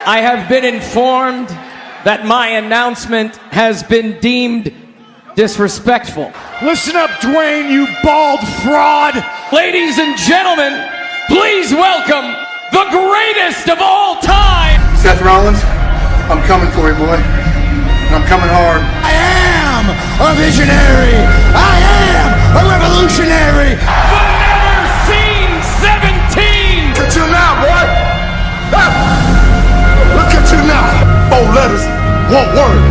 I have been informed that my announcement has been deemed disrespectful. Listen up, Dwayne, you bald fraud! Ladies and gentlemen, please welcome the greatest of all time! Seth Rollins, I'm coming for you, boy. I'm coming hard. I am a visionary! I am a revolutionary! The never seen 17! Look at you now, boy! Ah. Look at you now! 4 letters, 1 word.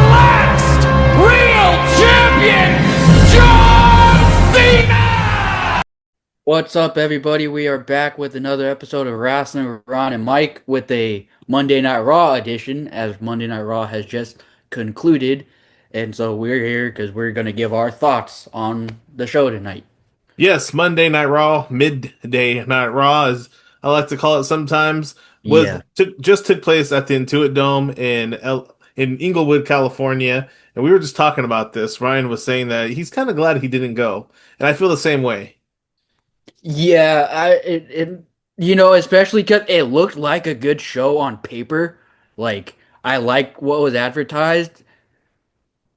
Last real champion, John Cena! What's up, everybody? We are back with another episode of Rasslin with Ron and Mike with a Monday Night Raw edition, as Monday Night Raw has just concluded. And so we're here because we're going to give our thoughts on the show tonight. Yes, Monday Night Raw, Midday Night Raw, as I like to call it sometimes, just took place at the Intuit Dome in Inglewood, California. And we were just talking about this. Ryan was saying that he's kind of glad he didn't go. And I feel the same way. Yeah, especially because it looked like a good show on paper. Like, I like what was advertised,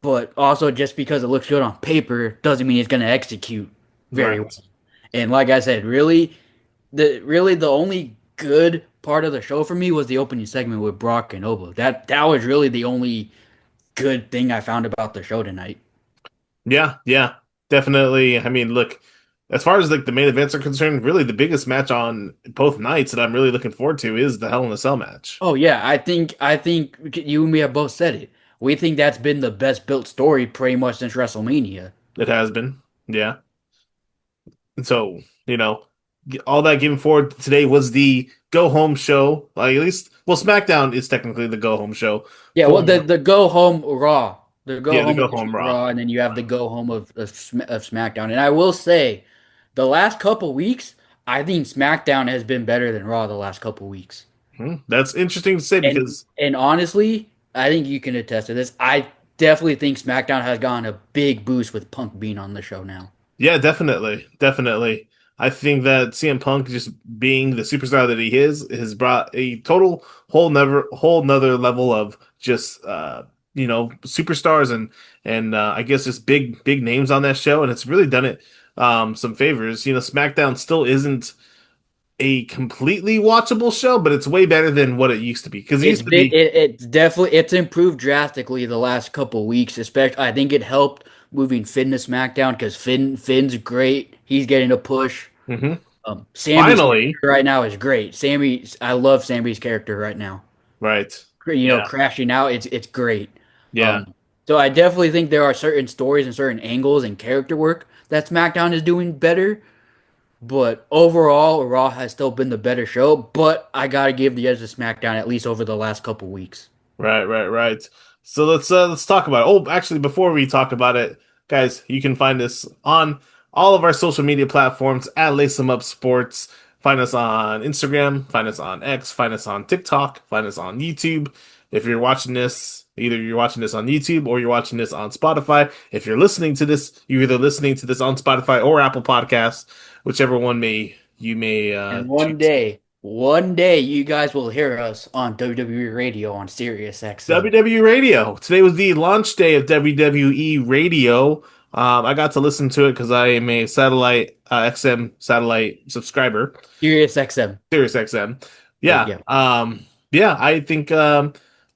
but also just because it looks good on paper doesn't mean it's going to execute very well. And like I said, really the only good part of the show for me was the opening segment with Brock and Obo. That was really the only good thing I found about the show tonight. Yeah, definitely. I mean, look, as far as like the main events are concerned, really the biggest match on both nights that I'm really looking forward to is the Hell in a Cell match. Oh yeah, I think you and me have both said it. We think that's been the best built story pretty much since WrestleMania. It has been, yeah. And so, all that given forward today was the go home show. Like, at least, SmackDown is technically the go home show. Yeah, well, the go home Raw, the go home Raw, and then you have the go home of SmackDown. And I will say, the last couple weeks, I think SmackDown has been better than Raw the last couple weeks. That's interesting to say because, and honestly, I think you can attest to this. I definitely think SmackDown has gotten a big boost with Punk being on the show now. Yeah, definitely. I think that CM Punk just being the superstar that he is has brought a total whole nother level of just superstars and I guess just big names on that show, and it's really done it some favors. SmackDown still isn't a completely watchable show, but it's way better than what it used to be because it's improved drastically the last couple weeks. Especially, I think it helped moving Finn to SmackDown because Finn's great. He's getting a push. Mm-hmm. Sammy's character right now is great. I love Sammy's character right now. Right. Crashing out. It's great. Yeah. So I definitely think there are certain stories and certain angles and character work that SmackDown is doing better. But overall, Raw has still been the better show. But I gotta give the edge to SmackDown at least over the last couple weeks. Right. So let's talk about it. Oh, actually, before we talk about it, guys, you can find us on all of our social media platforms at Lace 'em Up Sports. Find us on Instagram, find us on X, find us on TikTok, find us on YouTube. If you're watching this, either you're watching this on YouTube or you're watching this on Spotify. If you're listening to this, you're either listening to this on Spotify or Apple Podcasts, whichever one you may. And one day, you guys will hear us on WWE Radio on Sirius XM. WWE Radio. Today was the launch day of WWE Radio. I got to listen to it because I am a satellite XM satellite subscriber. Sirius XM. Yeah. I think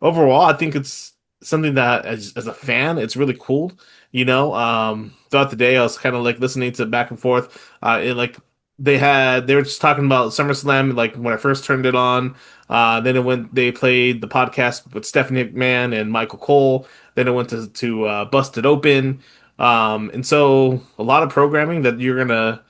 overall, I think it's something that as a fan, it's really cool. Throughout the day, I was kind of like listening to back and forth. They were just talking about SummerSlam, like when I first turned it on. Then they played the podcast with Stephanie McMahon and Michael Cole. Then it went to Busted Open. And so a lot of programming that you're going to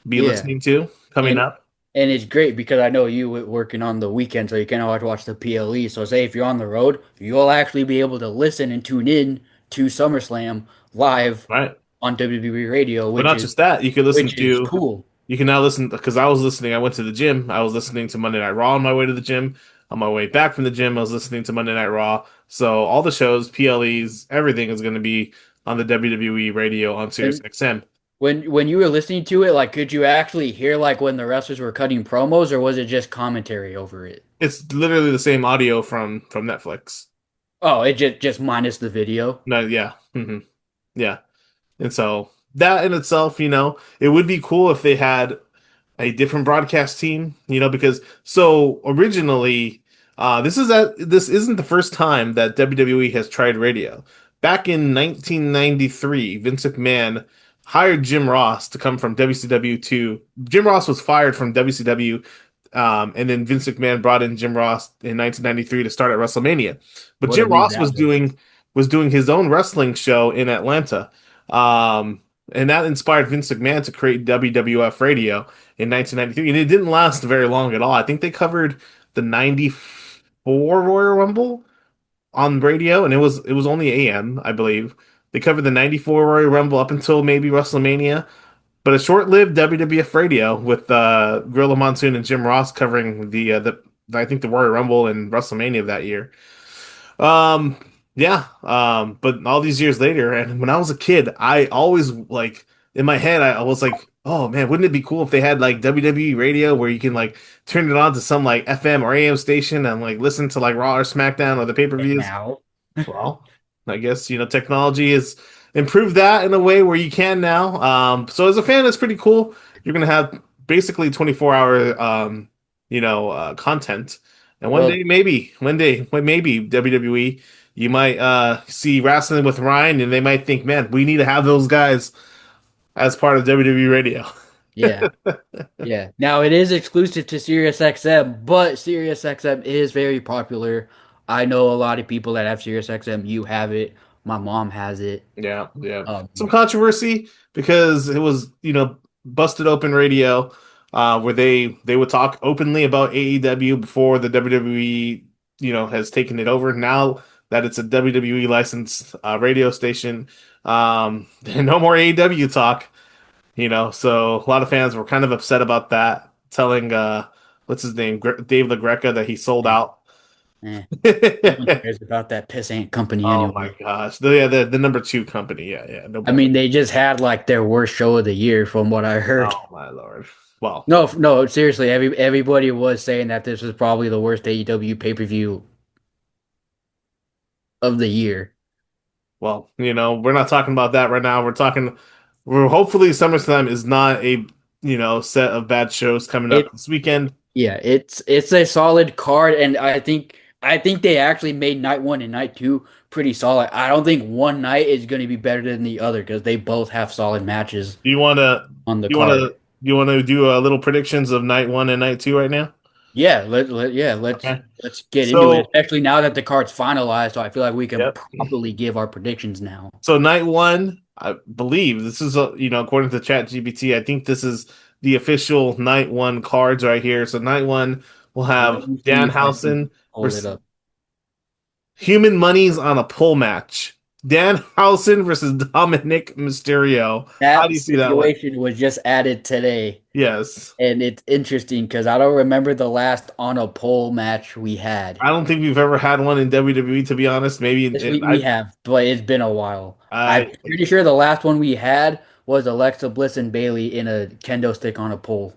be listening to coming up. And it's great because I know you working on the weekend, so you can always watch the PLE. So say if you're on the road, you'll actually be able to listen and tune in to SummerSlam live on WWE Radio. But not just that, you can listen to cool. You can now listen because I was listening. I went to the gym. I was listening to Monday Night Raw on my way to the gym. On my way back from the gym, I was listening to Monday Night Raw. So all the shows, PLEs, everything is going to be on the WWE Radio on Sirius XM. When you were listening to it, like, could you actually hear like when the wrestlers were cutting promos, or was it just commentary over it? It's literally the same audio from Netflix. Oh, it just minus the video. No, yeah, yeah. And so that in itself, it would be cool if they had a different broadcast team, because so originally, this isn't the first time that WWE has tried radio. Back in 1993, Vince McMahon hired Jim Ross to come from WCW to. Jim Ross was fired from WCW, and then Vince McMahon brought in Jim Ross in 1993 to start at WrestleMania. But What a Jim move Ross that was. was doing his own wrestling show in Atlanta. And that inspired Vince McMahon to create WWF Radio in 1993. And it didn't last very long at all. I think they covered the 94 Royal Rumble on radio, and it was only AM, I believe. They covered the 94 Royal Rumble up until maybe WrestleMania, but a short-lived WWF Radio with Gorilla Monsoon and Jim Ross covering the I think the Royal Rumble and WrestleMania of that year. Um, yeah. But all these years later, and when I was a kid, I always like in my head, I was like, oh man, wouldn't it be cool if they had like WWE radio where you can like turn it on to some like FM or AM station and like listen to like Raw or SmackDown or the And pay-per-views? now, Well, I guess, technology has improved that in a way where you can now. So as a fan, it's pretty cool. You're gonna have basically 24-hour content. And well, one day, maybe WWE, you might see wrestling with Ryan, and they might think, man, we need to have those guys as part of WWE Radio. yeah. Yeah. Now it is exclusive to SiriusXM, but SiriusXM is very popular. I know a lot of people that have SiriusXM. You have it. My mom has it. Yeah, yeah. Um, Some controversy because it was, busted open radio, where they would talk openly about AEW before the WWE, has taken it over. Now that it's a WWE licensed radio station, no more AEW talk, So a lot of fans were kind of upset about that, telling what's his name, Dave LaGreca, that he sold eh, out. eh. No one cares about that pissant company Oh my anyway. gosh. The number two company. Yeah, yeah. I Nobody. mean, they just had like their worst show of the year, from what I heard. Oh my lord. Well, No, no, seriously, everybody was saying that this was probably the worst AEW pay-per-view of the year. well, we're not talking about that right now. We're hopefully SummerSlam is not a, set of bad shows coming up It this weekend. Yeah, it's a solid card, and I think they actually made night one and night two pretty solid. I don't think one night is going to be better than the other because they both have solid matches Do you want to, on the you want card. to, you want to do a little predictions of night one and night two right now? Yeah, let's Okay. let's get into it, So, especially now that the card's finalized. So I feel like we can yep. properly give our predictions now. So night one, I believe this is according to ChatGPT, I think this is the official night one cards right here. So night one will Let have me see if I can Danhausen hold it versus up. Human Money's on a pole match. Danhausen versus Dominic Mysterio. How do That you see that one? stipulation was just added today. Yes. And it's interesting because I don't remember the last on a pole match we had. I don't think we've ever had one in WWE, to be honest. Maybe Yes, we have, but it's been a while. I'm I pretty sure the last one we had was Alexa Bliss and Bailey in a kendo stick on a pole.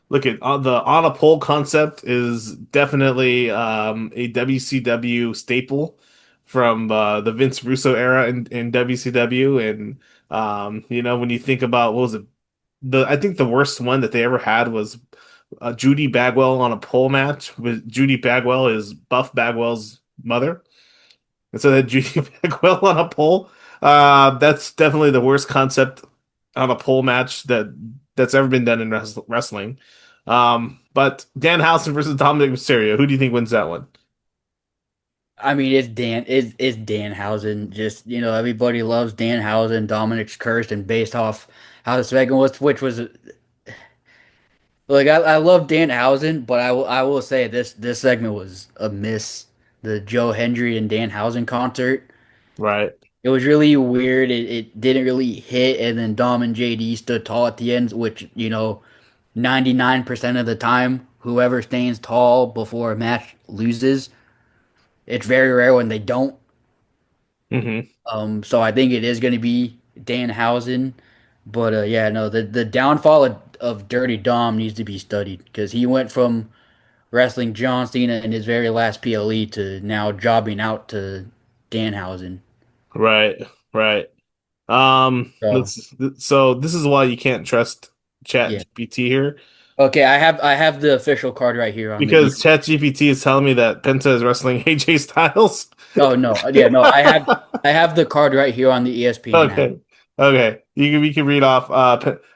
look at the on a pole concept is definitely a WCW staple from the Vince Russo era in WCW. And when you think about what was it, I think the worst one that they ever had was Judy Bagwell on a pole match. With Judy Bagwell is Buff Bagwell's mother, and so that Judy Bagwell on a pole. That's definitely the worst concept on a pole match that's ever been done in wrestling. But Danhausen versus Dominic Mysterio. Who do you think wins that one? I mean, it's Danhausen. Just everybody loves Danhausen. Dominic's cursed, and based off how the segment was, which was like I love Danhausen, but I will say this segment was a miss. The Joe Hendry and Danhausen concert. Right. It was really weird. It didn't really hit, and then Dom and JD stood tall at the end, which 99% of the time, whoever stands tall before a match loses. It's very rare when they don't. hmm So I think it is going to be Danhausen, but yeah, no, the downfall of Dirty Dom needs to be studied because he went from wrestling John Cena in his very last PLE to now jobbing out to Danhausen. Right, right. So So this is why you can't trust Chat yeah. GPT here Okay, I have the official card right here on the because B. Chat GPT is telling me that Penta is wrestling AJ Styles. Oh no, yeah, no, I have the card right here on the ESPN app. Okay, okay. We can read off.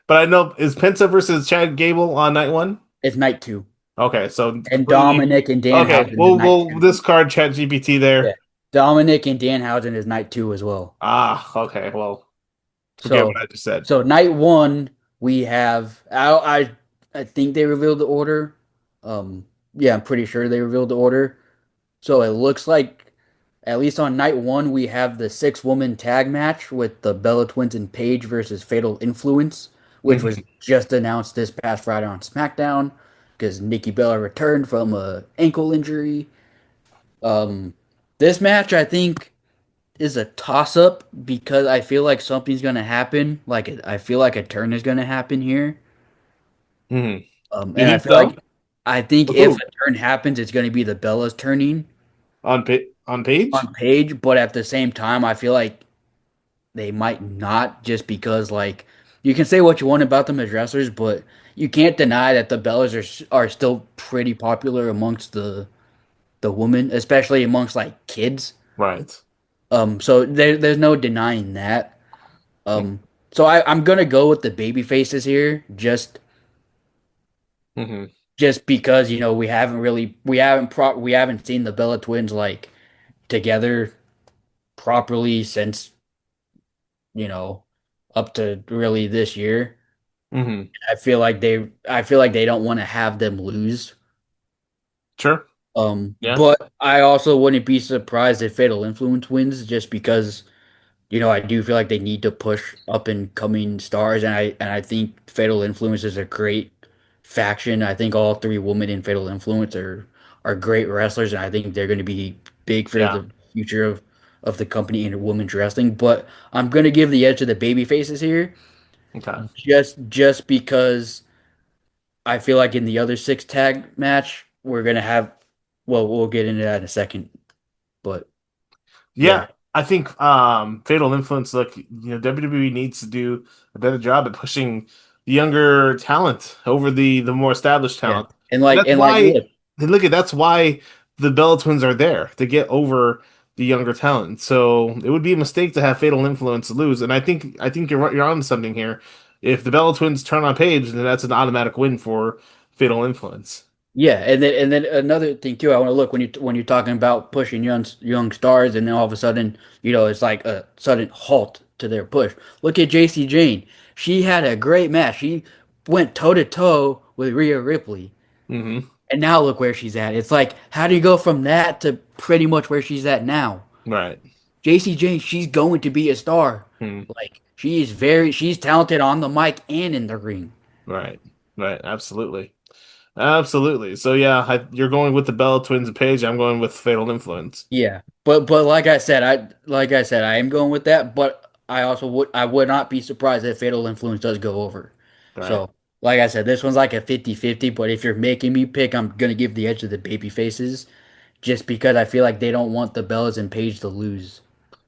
But I know is Penta versus Chad Gable on night one. It's night two, Okay, so and completely. Dominic and Okay, Danhausen is night we'll two. discard Chat GPT Yeah, there. Dominic and Danhausen is night two as well. Ah, okay. Well, forget what So, I just said. so night one we have. I think they revealed the order. Yeah, I'm pretty sure they revealed the order. So it looks like at least on night one we have the six-woman tag match with the Bella Twins and Paige versus Fatal Influence, which was Mhm. just announced this past Friday on SmackDown because Nikki Bella returned from a ankle injury. Um, this match I think is a toss up because I feel like something's gonna happen. I feel like a turn is gonna happen here. Mhm. You And think so? I think if Oh, a turn happens, it's gonna be the Bellas turning on page? on Page. But at the same time, I feel like they might not just because you can say what you want about them as wrestlers, but you can't deny that the Bellas are still pretty popular amongst the women, especially amongst like kids. Right. So there's no denying that. Um, so I'm gonna go with the baby faces here, Mm-hmm. just because we haven't seen the Bella twins like together properly since you know up to really this year. Mm-hmm. I feel like they don't want to have them lose. Sure. Yeah. But I also wouldn't be surprised if Fatal Influence wins, just because I do feel like they need to push up and coming stars, and I think Fatal Influence is a great faction. I think all three women in Fatal Influence are great wrestlers, and I think they're going to be big for Yeah. the future of the company in women's wrestling. But I'm going to give the edge to the baby faces here, Okay. just because I feel like in the other six tag match we're gonna have. Well, we'll get into that in a second, but Yeah. yeah, I think Fatal Influence, look, WWE needs to do a better job at pushing the younger talent over the more established yeah, talent. and And that's why look. and look at that's why the Bella Twins are there to get over the younger talent. So it would be a mistake to have Fatal Influence lose. And I think you're on something here. If the Bella Twins turn on Page, then that's an automatic win for Fatal Influence. Yeah, and then another thing too, I want to look when you're talking about pushing young stars, and then all of a sudden, it's like a sudden halt to their push. Look at JC Jane. She had a great match. She went toe to toe with Rhea Ripley, Hmm. and now look where she's at. It's like, how do you go from that to pretty much where she's at now? Right. JC Jane, she's going to be a star. Hmm. Like she's talented on the mic and in the ring. Right. Right. Absolutely. Absolutely. So yeah, you're going with the Bella Twins and Page. I'm going with Fatal Influence. Yeah, but like I said, I am going with that. But I would not be surprised if Fatal Influence does go over. Right. So like I said, this one's like a 50-50. But if you're making me pick, I'm gonna give the edge to the baby faces, just because I feel like they don't want the Bellas and Paige to lose.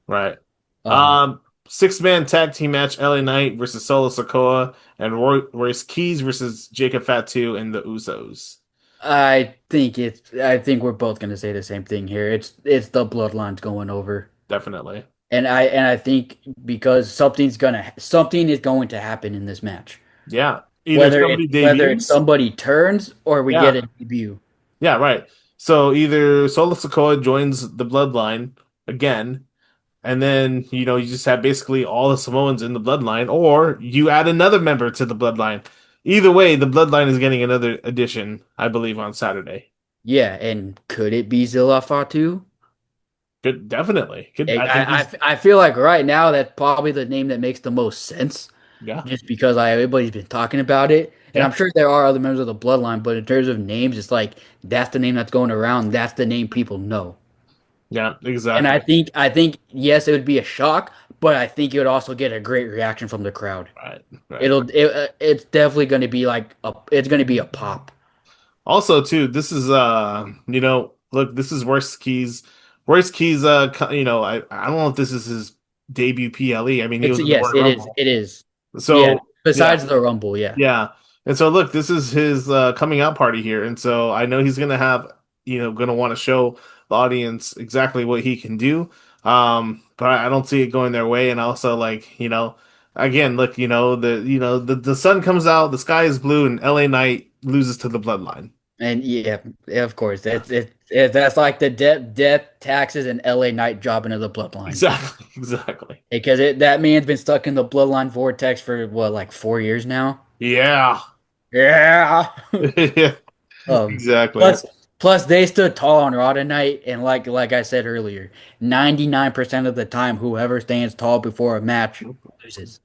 Right. Um, Six-man tag team match: LA Knight versus Solo Sikoa and Royce Keys versus Jacob Fatu and the Usos. I think we're both gonna say the same thing here. It's the bloodlines going over. Definitely. And I think because something is going to happen in this match. Yeah. Either Whether somebody it's debuts. somebody turns or we get Yeah. a debut. Yeah. Right. So either Solo Sikoa joins the Bloodline again, and then you just have basically all the Samoans in the Bloodline, or you add another member to the Bloodline. Either way, the Bloodline is getting another addition, I believe, on Saturday. Yeah, and could it be Zilla Fatu? Good, definitely. Good. I think I feel like right now that's probably the name that makes the most sense, yeah, just because everybody's been talking about it, and I'm yeah, sure there are other members of the bloodline, but in terms of names, it's like that's the name that's going around. That's the name people know, yeah, and exactly. I think yes, it would be a shock, but I think it would also get a great reaction from the crowd. Right, right, It's definitely going to be it's going to be a pop. Also, too, this is look, this is Royce Keys. I don't know if this is his debut PLE. I mean, he It's was in the yes, Royal it is. Rumble. It is. Yeah. So yeah, Besides the Rumble, yeah. yeah. And so look, this is his coming out party here, and so I know he's gonna have gonna want to show the audience exactly what he can do. But I don't see it going their way, and also like again, look, the sun comes out, the sky is blue, and LA Knight loses to the Bloodline. And yeah, of course. That's like the death, taxes, and LA Knight job into the bloodline. Exactly, exactly. Because that man's been stuck in the bloodline vortex for what, like 4 years now? Yeah, Yeah. yeah, Um exactly. plus they stood tall on Raw tonight, and like I said earlier, 99% of the time whoever stands tall before a match loses.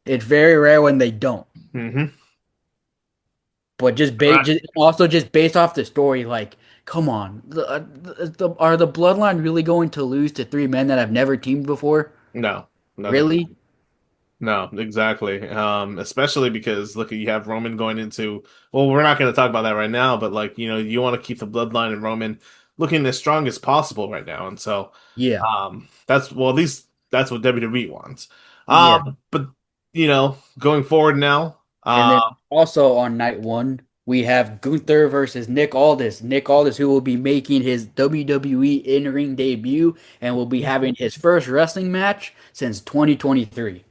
It's very rare when they don't. Hmm. But just based off the story, like, come on, are the Bloodline really going to lose to three men that have never teamed before? No, no, no, Really? no, exactly. Especially because look, you have Roman going into. Well, we're not going to talk about that right now, but like you want to keep the Bloodline and Roman looking as strong as possible right now, and so Yeah, at least that's what WWE wants. yeah. But going forward now, And then also on night one, we have Gunther versus Nick Aldis. Nick Aldis, who will be making his WWE in-ring debut and will be having his first wrestling match since 2023.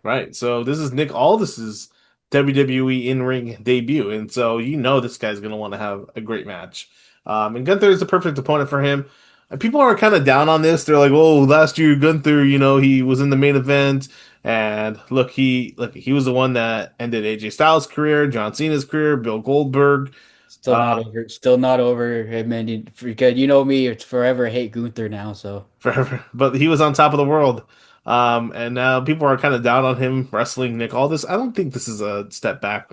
right. So this is Nick Aldis's WWE in-ring debut, and so this guy's gonna want to have a great match. And Gunther is the perfect opponent for him. And people are kind of down on this. They're like, "Oh, last year Gunther, he was in the main event, and he was the one that ended AJ Styles' career, John Cena's career, Bill Goldberg, Still not over. Still not over him, and because you know me, it's forever hate Gunther now. So forever." But he was on top of the world. And now people are kind of down on him wrestling Nick Aldis. I don't think this is a step back.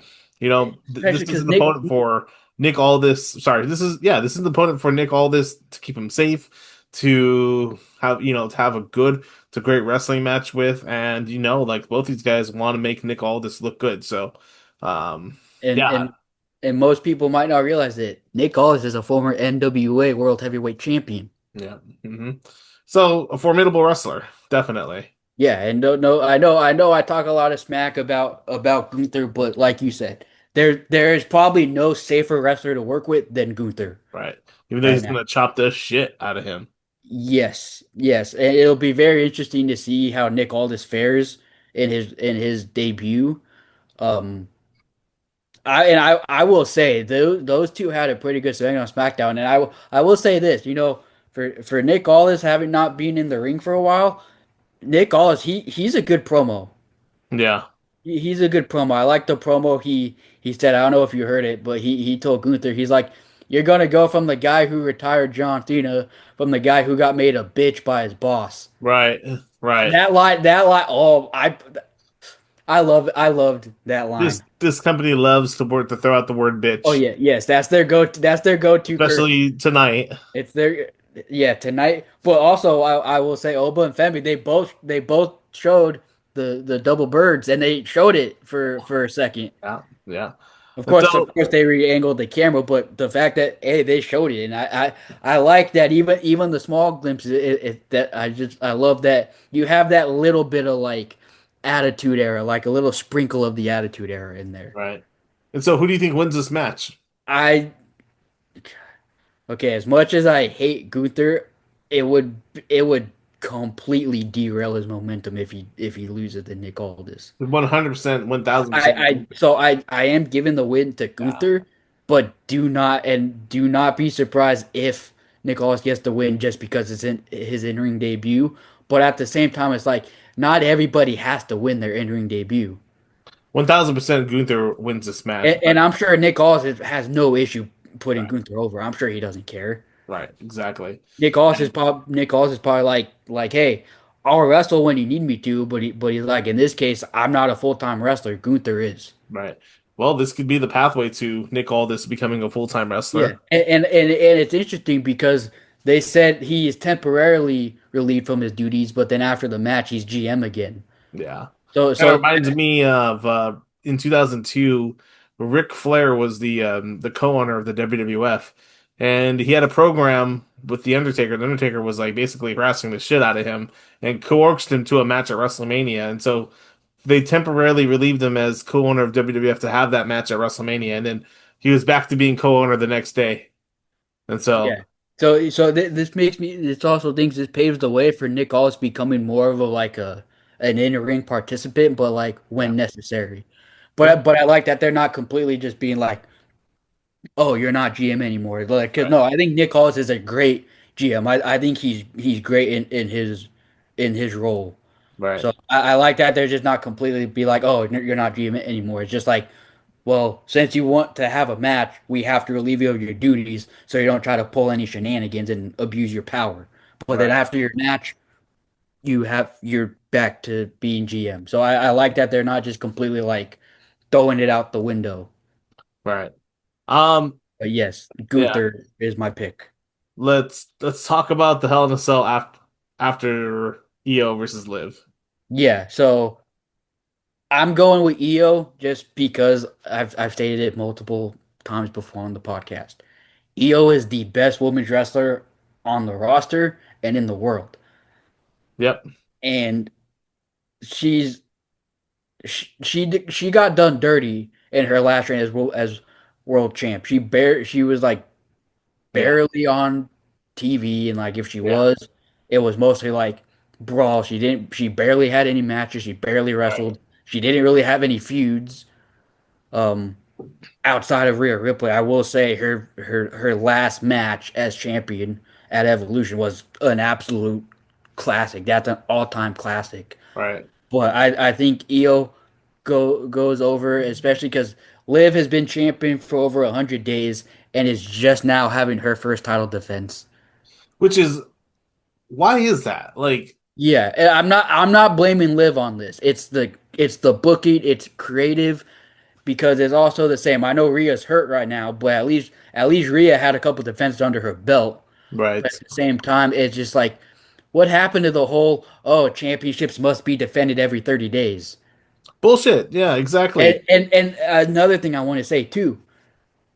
This especially is because an opponent for Nick Aldis. Sorry, this is an opponent for Nick Aldis to keep him safe, to have a good to great wrestling match with, and like both these guys want to make Nick Aldis look good. So, and yeah, and and most people might not realize that Nick Aldis is a former NWA World Heavyweight Champion. yeah. So a formidable wrestler, definitely. Yeah, and no, I know, I talk a lot of smack about Gunther, but like you said, there is probably no safer wrestler to work with than Gunther Right. Even though right he's now. gonna chop the shit out of him. Yes, yes, and it'll be very interesting to see how Nick Aldis fares in his debut. Um, I will say those two had a pretty good swing on SmackDown, and I will say this, for Nick Aldis having not been in the ring for a while, Nick Aldis he's a good promo. Yeah. He's a good promo. I like the promo he said. I don't know if you heard it, but he told Gunther, he's like, "You're gonna go from the guy who retired John Cena, from the guy who got made a bitch by his boss." Right. And Right. that line. Oh, I loved that line. This company loves to throw out the word Oh bitch, yeah, yes, that's their go-to curse. especially tonight. It's their yeah tonight. But also, I will say Oba and Femi, they both showed the double birds, and they showed it for a second. Yeah. Yeah. Of And course, so they re-angled the camera, but the fact that hey, they showed it, and I like that even the small glimpses. That I love that you have that little bit of like attitude era, like a little sprinkle of the attitude era in there. right. And so who do you think wins this match? I Okay, as much as I hate Gunther, it would completely derail his momentum if he loses to Nick Aldis. 100%, 1000%. I am giving the win to Yeah. Gunther, but do not be surprised if Nick Aldis gets the win just because it's in his in-ring debut. But at the same time, it's like not everybody has to win their in-ring debut. 1000% Gunther wins this match, And but I'm sure Nick Aldis has no issue putting Gunther over. I'm sure he doesn't care. right, exactly. Nick Aldis is probably like, hey, I'll wrestle when you need me to, but he's like, in this case, I'm not a full-time wrestler. Gunther is. Right. Well, this could be the pathway to Nick Aldis becoming a full-time Yeah, wrestler. and it's interesting because they said he is temporarily relieved from his duties, but then after the match, he's GM again. Yeah. So Kind of so reminds me of in 2002 Ric Flair was the co-owner of the WWF, and he had a program with the Undertaker. The Undertaker was like basically harassing the shit out of him and coerced him to a match at WrestleMania, and so they temporarily relieved him as co-owner of WWF to have that match at WrestleMania, and then he was back to being co-owner the next day. And so, Yeah. This makes me. This also thinks this paves the way for Nick Aldis becoming more of a like a an in ring participant, but like yeah, when necessary. yeah, But I like that they're not completely just being like, oh, you're not GM anymore. Like, 'cause right, no, I think Nick Aldis is a great GM. I think he's great in his role. right, So I like that they're just not completely be like, oh, you're not GM anymore. It's just like, well, since you want to have a match, we have to relieve you of your duties so you don't try to pull any shenanigans and abuse your power. But then right, after your match, you're back to being GM. So I like that they're not just completely like throwing it out the window. right. Um, But yes, yeah. Gunther is my pick. Let's talk about the Hell in a Cell after EO versus Liv. Yeah, so I'm going with EO just because I've stated it multiple times before on the podcast. EO is the best women's wrestler on the roster and in the world. Yep. And she's she got done dirty in her last reign as world champ. She was like Yeah. barely on TV, and like if she Yeah. was, it was mostly like brawl. She barely had any matches. She barely Right. wrestled. She didn't really have any feuds. Um, outside of Rhea Ripley, I will say her last match as champion at Evolution was an absolute classic. That's an all-time classic. Right. But I think Io goes over, especially because Liv has been champion for over 100 days and is just now having her first title defense. Which is why is that? Like, Yeah, and I'm not blaming Liv on this. It's the booking, it's creative because it's also the same. I know Rhea's hurt right now, but at least Rhea had a couple defenses under her belt. But right. at the same time, it's just like what happened to the whole championships must be defended every 30 days. Bullshit. Yeah, And exactly. and, and another thing I want to say too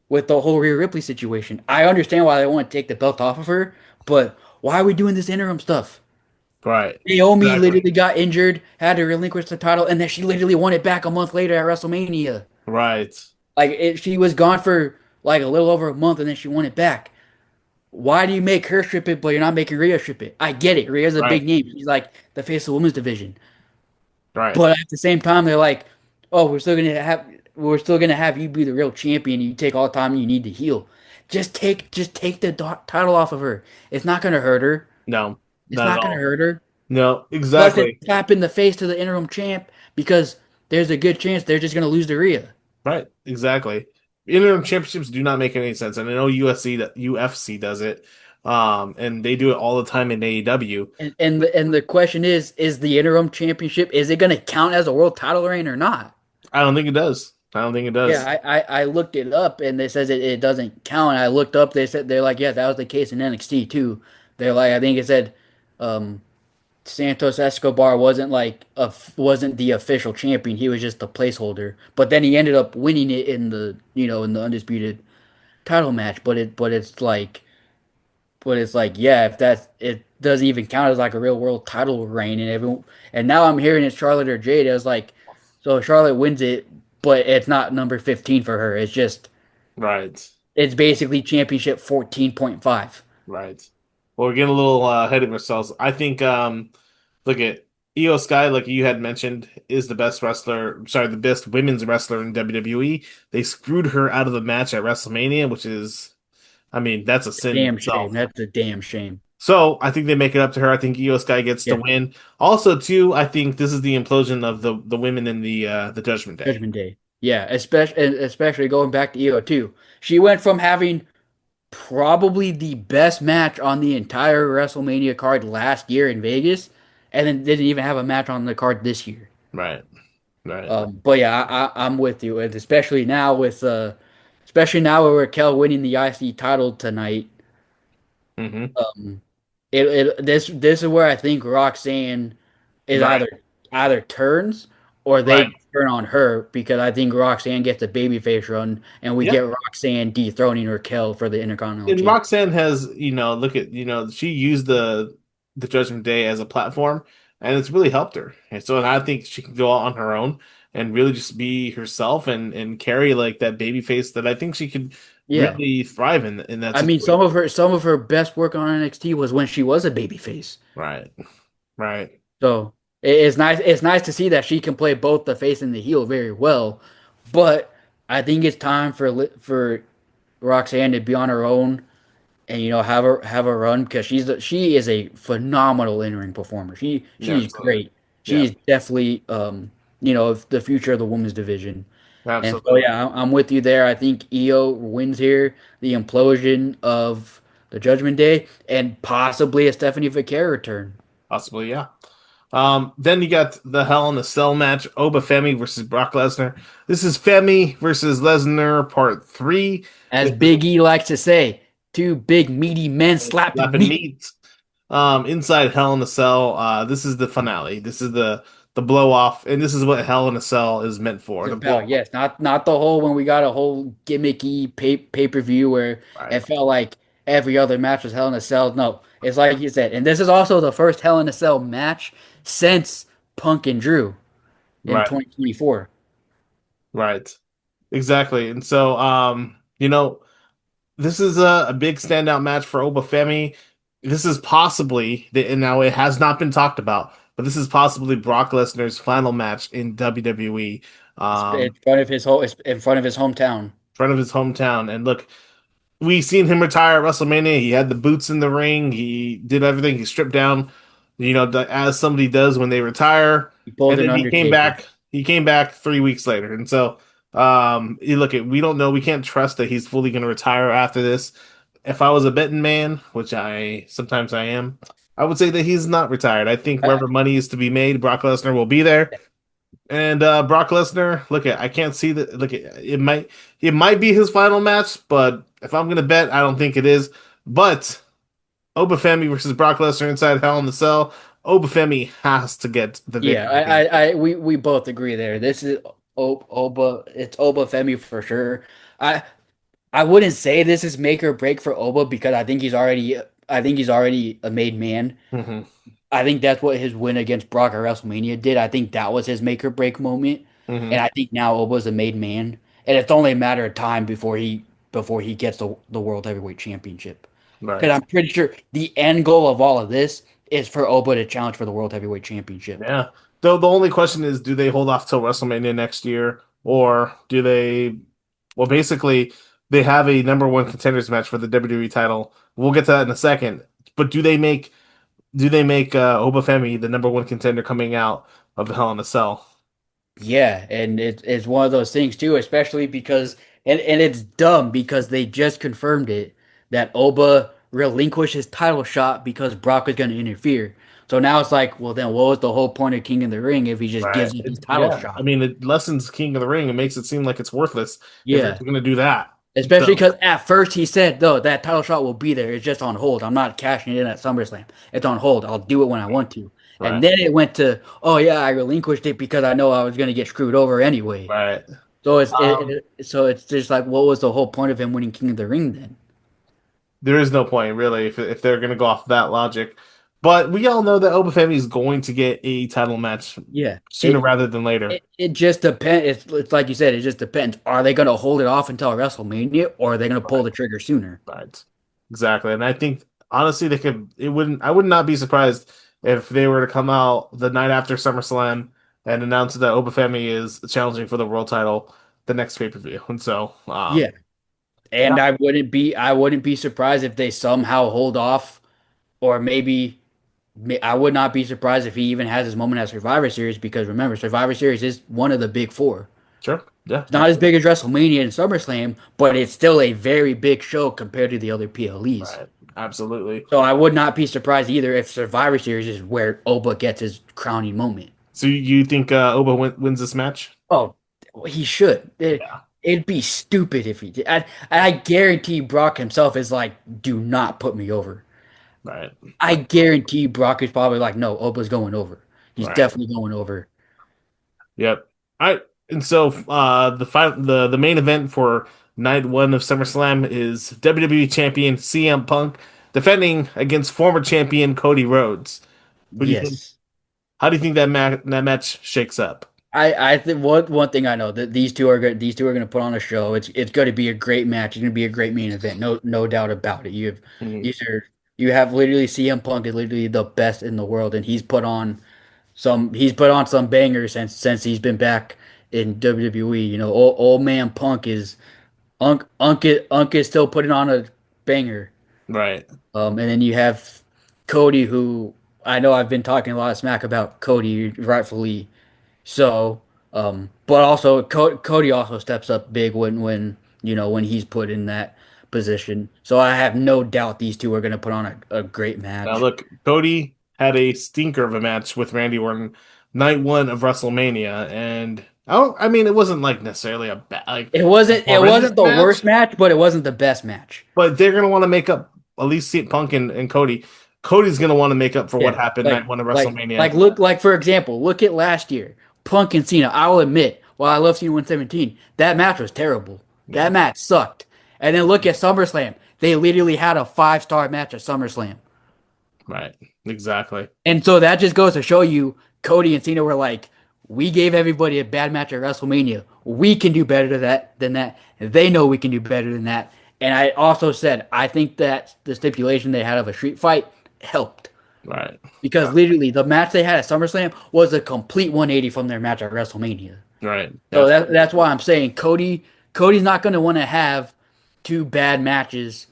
with the whole Rhea Ripley situation, I understand why they want to take the belt off of her, but why are we doing this interim stuff? Right. Naomi Exactly. literally got injured, had to relinquish the title, and then she literally won it back a month later at WrestleMania. Right. She was gone for like a little over a month, and then she won it back. Why do you make her strip it, but you're not making Rhea strip it? I get it. Rhea's a Right. big name. She's like the face of the women's division. Right. But at the same time, they're like, oh, we're still gonna have you be the real champion. You take all the time you need to heal. Just take the title off of her. It's not gonna hurt her. No, It's not at not gonna all. hurt her. No, Plus, it's exactly. a slap in the face to the interim champ because there's a good chance they're just gonna lose to Rhea. Right. Exactly. Interim championships do not make any sense. And I know UFC does it. And they do it all the time in AEW. And the question is the interim championship, is it gonna count as a world title reign or not? I don't think it does. I don't think it Yeah, does. I looked it up and they says it doesn't count. I looked up, they're like, yeah, that was the case in NXT too. They're like, I think it said um Santos Escobar wasn't the official champion. He was just the placeholder. But then he ended up winning it in the undisputed title match. But it's like yeah, if that's it doesn't even count as like a real world title reign and now I'm hearing it's Charlotte or Jade. I was like, so Charlotte wins it, but it's not number 15 for her. Right. It's basically championship 14.5. Right. Well, we're getting a little ahead of ourselves. I think look at Io Sky, like you had mentioned, is the best wrestler, sorry, the best women's wrestler in WWE. They screwed her out of the match at WrestleMania, which is, I mean, that's a sin in Damn shame. itself. That's a damn shame. So I think they make it up to her. I think Io Sky gets the Yeah. win. Also, too, I think this is the implosion of the women in the Judgment Day. Judgment Day. Yeah, especially going back to Io too. She went from having probably the best match on the entire WrestleMania card last year in Vegas, and then didn't even have a match on the card this year. Right. Right. But yeah, I'm with you, and especially now with Raquel winning the IC title tonight. Hmm. This is where I think Roxanne is Right. either turns or Right. they turn on her because I think Roxanne gets a babyface run and we Yeah. get Roxanne dethroning Raquel for the Intercontinental And Championship. Roxanne has, look at, she used the Judgment Day as a platform, and it's really helped her. And I think she can go out on her own and really just be herself and carry like that baby face that I think she could Yeah. really thrive in that I mean, situation. some of her best work on NXT was when she was a babyface. Right. Right. So it's nice. It's nice to see that she can play both the face and the heel very well. But I think it's time for Roxanne to be on her own and have a run because she is a phenomenal in ring performer. Yeah, She's absolutely. great. Yeah, She's definitely the future of the women's division. And so absolutely. yeah, I'm with you there. I think Io wins here. The implosion of the Judgment Day and possibly a Stephanie Vaquer return. Possibly, yeah. Then you got the Hell in a Cell match, Oba Femi versus Brock Lesnar. This is Femi versus Lesnar part 3. As This is Big E likes to say, two big meaty men slapping slapping meat. meat. Inside Hell in a Cell. This is the finale. This is the blow off, and this is what Hell in a Cell is meant for. The blow Chappelle, yes, not the whole when we got a whole gimmicky pay per view where it right, felt like every other match was Hell in a Cell. No, it's like you said, and this is also the first Hell in a Cell match since Punk and Drew in right, 2024. right. Exactly. And so, this is a big standout match for Oba Femi. This is possibly, and now it has not been talked about, but this is possibly Brock Lesnar's final match in WWE. It's Um, it's in front of his hometown. in front of his hometown. And look, we seen him retire at WrestleMania. He had the boots in the ring. He did everything. He stripped down, as somebody does when they retire. He pulled And an then he came Undertaker. back. He came back 3 weeks later. And so, you look at we don't know. We can't trust that he's fully going to retire after this. If I was a betting man, which I sometimes I am, I would say that he's not retired. I think I, wherever money is to be made, Brock Lesnar will be there. And Brock Lesnar, look at I can't see that. Look at it might be his final match, but if I'm gonna bet, I don't think it is. But Oba Femi versus Brock Lesnar inside Hell in the Cell. Oba Femi has to get the yeah, victory. we both agree there. This is Oba. It's Oba Femi for sure. I I wouldn't say this is make or break for Oba because I think he's already a made man. Hmm. I think that's what his win against Brock at WrestleMania did. I think that was his make or break moment. Hmm. And I think now Oba's a made man. And it's only a matter of time before he gets the World Heavyweight Championship. Because Right. I'm pretty sure the end goal of all of this is for Oba to challenge for the World Heavyweight Championship. Yeah. Though the only question is, do they hold off till WrestleMania next year, or do they? Well, basically, they have a number one contenders match for the WWE title. We'll get to that in a second. But do they make Oba Femi the number one contender coming out of the Hell in a Cell? Yeah, and it's one of those things too, especially because and it's dumb because they just confirmed it that Oba relinquished his title shot because Brock was going to interfere. So now it's like, well, then what was the whole point of King of the Ring if he just Right. gives up his title Yeah. I shot? mean, it lessens King of the Ring. It makes it seem like it's worthless if they're Yeah, going to do that. especially So, because at first he said, though, that title shot will be there. It's just on hold. I'm not cashing it in at SummerSlam. It's on hold. I'll do it when I want to. And right. then it went to, oh yeah, I relinquished it because I know I was going to get screwed over anyway. Right. So Um, so it's just like, what was the whole point of him winning King of the Ring then? there is no point really if they're going to go off that logic. But we all know that Oba Femi is going to get a title match Yeah, sooner rather than later. it just depends. It's like you said, it just depends. Are they going to hold it off until WrestleMania, or are they going to pull the trigger sooner? Right. Exactly. And I think honestly they could it wouldn't I would not be surprised if they were to come out the night after SummerSlam and announce that Oba Femi is challenging for the world title the next pay-per-view. And so Yeah, yeah, and I wouldn't be surprised if they somehow hold off, or maybe I would not be surprised if he even has his moment at Survivor Series because remember, Survivor Series is one of the big four. sure. Yeah, It's not as absolutely. big as WrestleMania and SummerSlam, but it's still a very big show compared to the other PLEs. Right. Absolutely. So I would not be surprised either if Survivor Series is where Oba gets his crowning moment. So you think Oba wins this match? Oh, he should. Yeah. It'd be stupid if he did. I guarantee Brock himself is like, do not put me over. Right. I guarantee Brock is probably like, no, Oba's going over. He's Right. definitely going over. Yep. All right. And so the main event for night one of SummerSlam is WWE champion CM Punk defending against former champion Cody Rhodes. Who do you think? Yes. How do you think that match shakes up? I think one thing I know that these two are good. These two are going to put on a show. It's going to be a great match. It's going to be a great main event. No doubt about it. Mhm. These are you have literally CM Punk is literally the best in the world, and he's put on some bangers since he's been back in WWE. Old man Punk is Unk is still putting on a banger. Right. And then you have Cody, who I know I've been talking a lot of smack about Cody, rightfully so. But also Cody also steps up big when he's put in that position. So I have no doubt these two are going to put on a great Now match. look, Cody had a stinker of a match with Randy Orton night one of WrestleMania, and I mean it wasn't like necessarily a bad like It wasn't it horrendous wasn't the match, worst match, but it wasn't the best match. but they're gonna want to make up at least see Punk and Cody. Cody's gonna want to make up for what Yeah, happened night one of WrestleMania. like for example, look at last year, Punk and Cena. I will admit, while I love Cena 117, that match was terrible. Yeah, That match sucked. And then look at SummerSlam. They literally had a 5-star match at SummerSlam. right. Exactly. And so that just goes to show you, Cody and Cena were like, we gave everybody a bad match at WrestleMania. We can do better than that. They know we can do better than that. And I also said, I think that the stipulation they had of a street fight helped. Right. Because literally, the match they had at SummerSlam was a complete 180 from their match at WrestleMania. Right. So that's why I'm saying Cody's not going to want to have two bad matches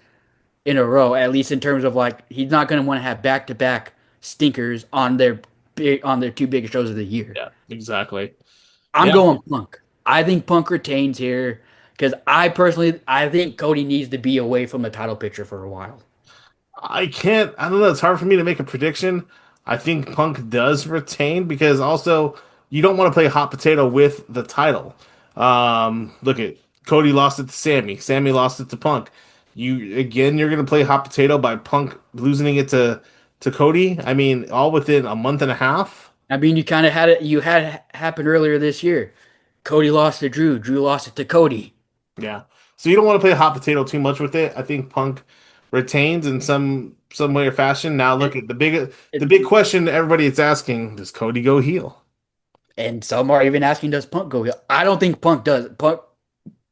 in a row, at least in terms of like he's not going to want to have back-to-back stinkers on their two biggest shows of the year. Yeah, exactly. I'm Yeah. going Punk. I think Punk retains here because I think Cody needs to be away from the title picture for a while. I don't know, it's hard for me to make a prediction. I think Punk does retain because also you don't want to play hot potato with the title. Look at Cody lost it to Sammy. Sammy lost it to Punk. You're gonna play hot potato by Punk losing it to Cody. I mean, all within a month and a half. I mean, you kind of had it. You had it happen earlier this year. Cody lost to Drew. Drew lost it to Cody. Yeah. So you don't want to play hot potato too much with it. I think Punk retains in some way or fashion. Now look at the big question everybody is asking, does Cody go heel? And some are even asking, does Punk go heel? I don't think Punk does.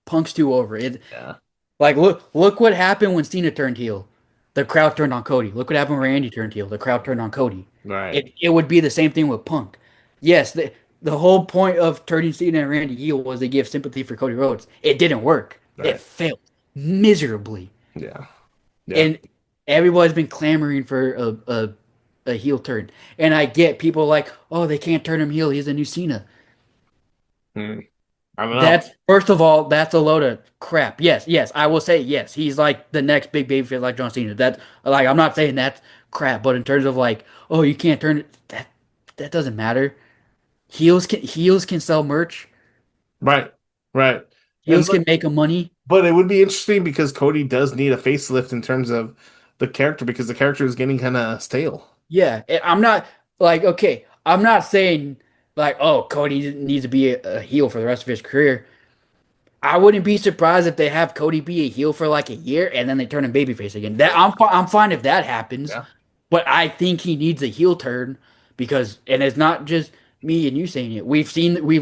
Punk's too over. Yeah. Like look what happened when Cena turned heel. The crowd turned on Cody. Look what happened when Randy turned heel. The crowd turned on Cody. Right. It would be the same thing with Punk. Yes, the whole point of turning Cena and Randy heel was to give sympathy for Cody Rhodes. It didn't work. Right. It failed miserably. Yeah. Yeah. And everybody's been clamoring for a heel turn. And I get people like, oh, they can't turn him heel. He's a new Cena. Hmm. I don't know. That's first of all, that's a load of crap. Yes, I will say yes. He's like the next big babyface like John Cena. That like I'm not saying that's crap, but in terms of like, oh, you can't turn it. That doesn't matter. Heels can sell merch. Right. Right. And Heels can make a money. but it would be interesting because Cody does need a facelift in terms of the character because the character is getting kind of stale. Yeah, and I'm not like okay. I'm not saying like oh Cody needs to be a heel for the rest of his career. I wouldn't be surprised if they have Cody be a heel for like a year and then they turn him babyface again. I'm fine if that happens, Yeah. but I think he needs a heel turn because and it's not just me and you saying it. We've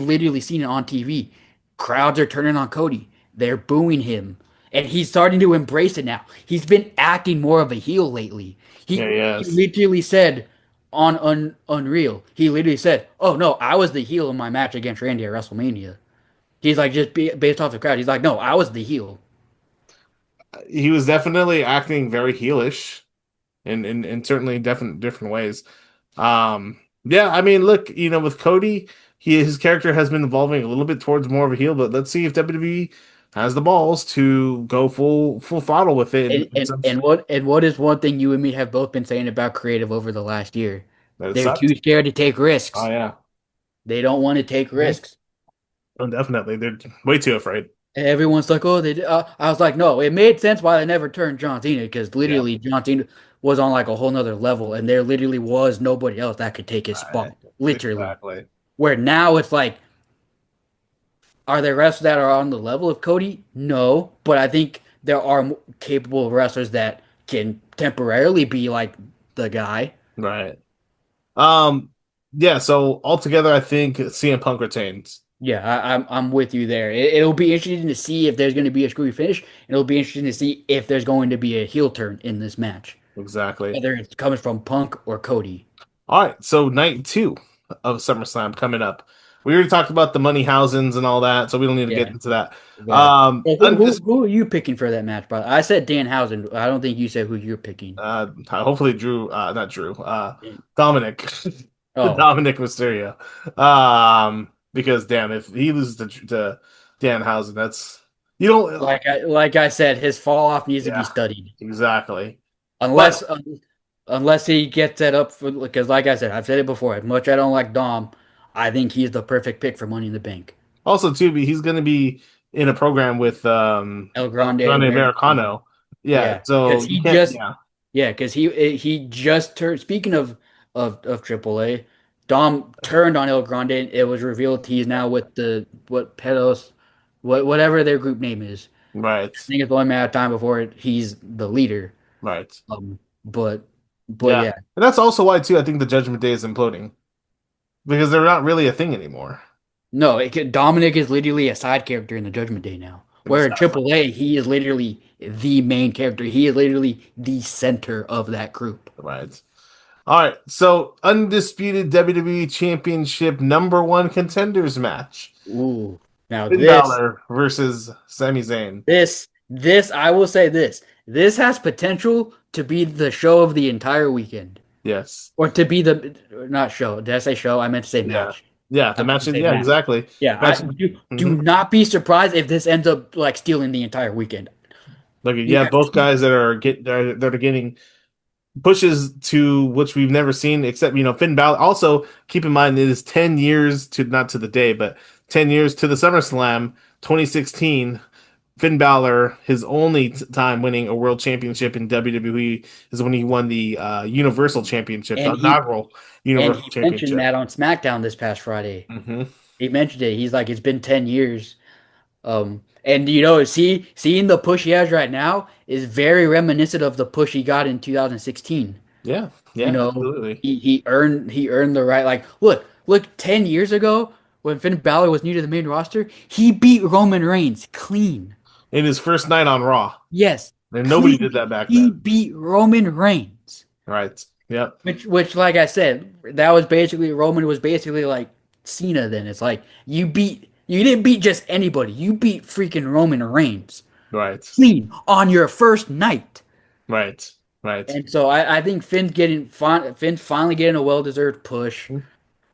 literally seen it on TV. Crowds are turning on Cody. They're booing him, and he's starting to embrace it now. He's been acting more of a heel lately. He, Yeah, he he has. literally said on Unreal. He literally said, "Oh no, I was the heel in my match against Randy at WrestleMania." He's like based off the crowd. He's like, no, I was the heel. He was definitely acting very heelish in certainly different ways. Yeah, I mean, look, with Cody, his character has been evolving a little bit towards more of a heel, but let's see if WWE has the balls to go full throttle with it. And what is one thing you and me have both been saying about creative over the last year? That it They're sucks. too scared to take risks. Oh yeah, They don't want to take risks. oh, definitely. They're way too afraid. And everyone's like, oh, they did. I was like, no, it made sense why they never turned John Cena because literally John Cena was on like a whole nother level, and there literally was nobody else that could take his spot. Literally. Exactly. Where now it's like Are there wrestlers that are on the level of Cody? No, but I think there are capable wrestlers that can temporarily be like the guy. Right. Um, yeah, so altogether, I think CM Punk retains. Yeah, I'm with you there. It'll be interesting to see if there's going to be a screwy finish, and it'll be interesting to see if there's going to be a heel turn in this match, Exactly. whether it's coming from Punk or Cody. All right, so night 2 of SummerSlam coming up. We already talked about the Moneyhausens and all that, so we don't need to get Yeah, into that. yeah. Well, I'm just who are you picking for that match, brother? I said Danhausen. I don't think you said who you're picking. hopefully not Drew, Dominic, Oh, Dominic Mysterio. Because damn, if he loses to Danhausen, that's you don't. like I said, his fall off needs to be Yeah, studied. exactly. Unless But unless he gets set up for, because like I said, I've said it before. As much I don't like Dom, I think he's the perfect pick for Money in the Bank. also too, he's going to be in a program with El El Grande Grande Americano. Americano. Yeah, Yeah, so because you can't. Yeah, because he just turned. Speaking of AAA, Dom turned on El Grande. And it was revealed he's now with the what Pedos, whatever their group name is. right, I think it's only a matter of time before he's the leader. right. But Yeah, yeah, and that's also why too. I think the Judgment Day is imploding because they're not really a thing anymore. no, Dominic is literally a side character in the Judgment Day now. Where in Exactly. AAA, he is literally the main character. He is literally the center of that group. Right. All right. So undisputed WWE Championship #1 contenders match: Ooh, now Finn Balor versus Sami Zayn. this, I will say this. This has potential to be the show of the entire weekend. Yes. Or to be the, not show. Did I say show? I meant to say Yeah. match. Yeah. I The meant match to is say yeah match. exactly. Yeah, Match. do Mhm. not be surprised if this ends up like stealing the entire weekend. Like You yeah, have both guys that are getting pushes to which we've never seen, except Finn Balor. Also, keep in mind it is 10 years to not to the day, but 10 years to the SummerSlam 2016. Finn Balor, his only time winning a world championship in WWE is when he won the Universal Championship, the and inaugural and Universal he mentioned Championship. that on SmackDown this past Friday. Hmm. He mentioned it. He's like, it's been 10 years. And seeing the push he has right now is very reminiscent of the push he got in 2016. Yeah, You yeah, know, absolutely. he earned the right. Like, look, 10 years ago when Finn Balor was new to the main roster, he beat Roman Reigns clean. In his first night on Raw, Yes, and nobody clean. did that back He then. beat Roman Reigns. Right. Yep. Which, like I said, that was basically Roman was basically like Cena. Then it's like you didn't beat just anybody. You beat freaking Roman Reigns Right. clean on your first night. Right. Right. And so I think Finn's finally getting a well-deserved push.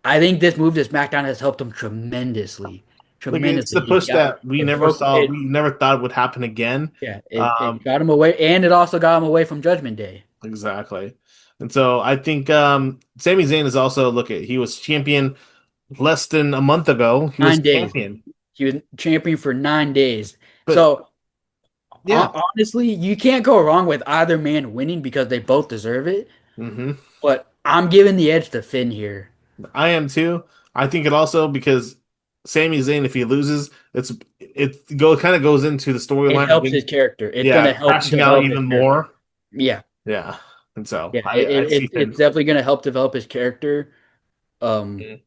I think this move to SmackDown has helped him tremendously. Like it's the Tremendously. push that we It never broke saw, it, we never thought would happen again. yeah, it Um, got him away, and it also got him away from Judgment Day. exactly. And so I think Sami Zayn is also he was champion less than a month ago. He was 9 days. champion. He was champion for 9 days. But So yeah. honestly, you can't go wrong with either man winning because they both deserve it. Hmm. But I'm giving the edge to Finn here. I am too. I think it also because Sami Zayn, if he loses, it kind of goes into the It storyline of helps him, his character. It's yeah, gonna help crashing out develop his even character. more. Yeah, Yeah. And so yeah. I see It's Finn. definitely gonna help develop his character. Um, Mhm.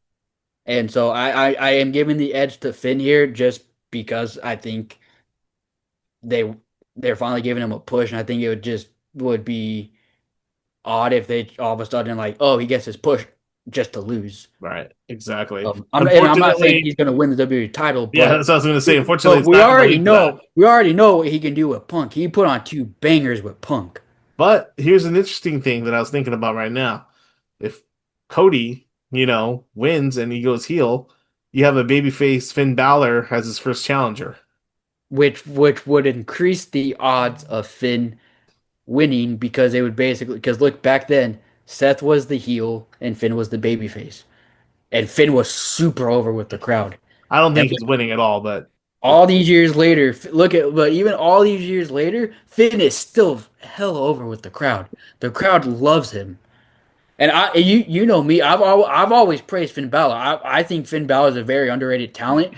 and so I am giving the edge to Finn here just because I think they they're finally giving him a push, and I think it would be odd if they all of a sudden like, oh, he gets his push just to lose. Right. Exactly. I'm not saying Unfortunately, he's going to win the WWE title, yeah, but that's what I was going to say. Unfortunately, it's we not going to already lead to that. know what he can do with Punk. He put on 2 bangers with Punk. But here's an interesting thing that I was thinking about right now. If Cody, wins and he goes heel, you have a babyface Finn Balor as his first challenger. Which would increase the odds of Finn winning because they would basically because look back then Seth was the heel and Finn was the babyface and Finn was super over with the crowd. I don't And think he's winning at all, but all these years later, but even all these years later, Finn is still hell over with the crowd. The crowd loves him. And you know me, I've always praised Finn Balor. I think Finn Balor is a very underrated talent.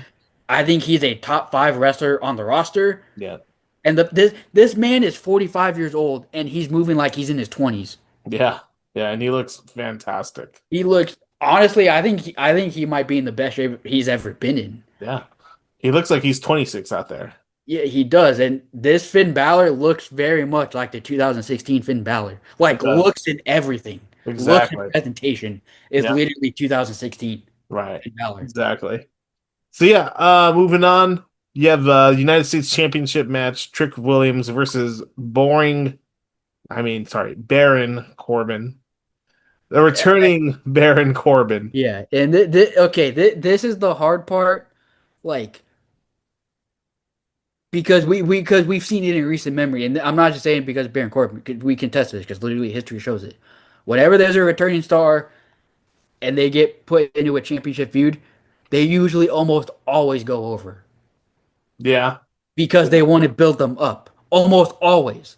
I think he's a top 5 wrestler on the roster. Yeah. And this man is 45 years old and he's moving like he's in his 20s. Yeah. Yeah, and he looks fantastic. He looks honestly, I think he might be in the best shape he's ever been in. Yeah. He looks like he's 26 out there. Yeah, he does. And this Finn Balor looks very much like the 2016 Finn Balor. Like does. looks in everything. Looks Exactly. and presentation is Yeah. literally 2016 Right. Finn Balor. Exactly. So yeah, moving on. You have the United States Championship match, Trick Williams versus Baron Corbin. The returning Baron Corbin. Yeah, and okay, this is the hard part, like because we've seen it in recent memory, and I'm not just saying because Baron Corbin, 'cause we can test this because literally history shows it. Whenever there's a returning star and they get put into a championship feud, they usually almost always go over Yeah, because they want to build them up, almost always.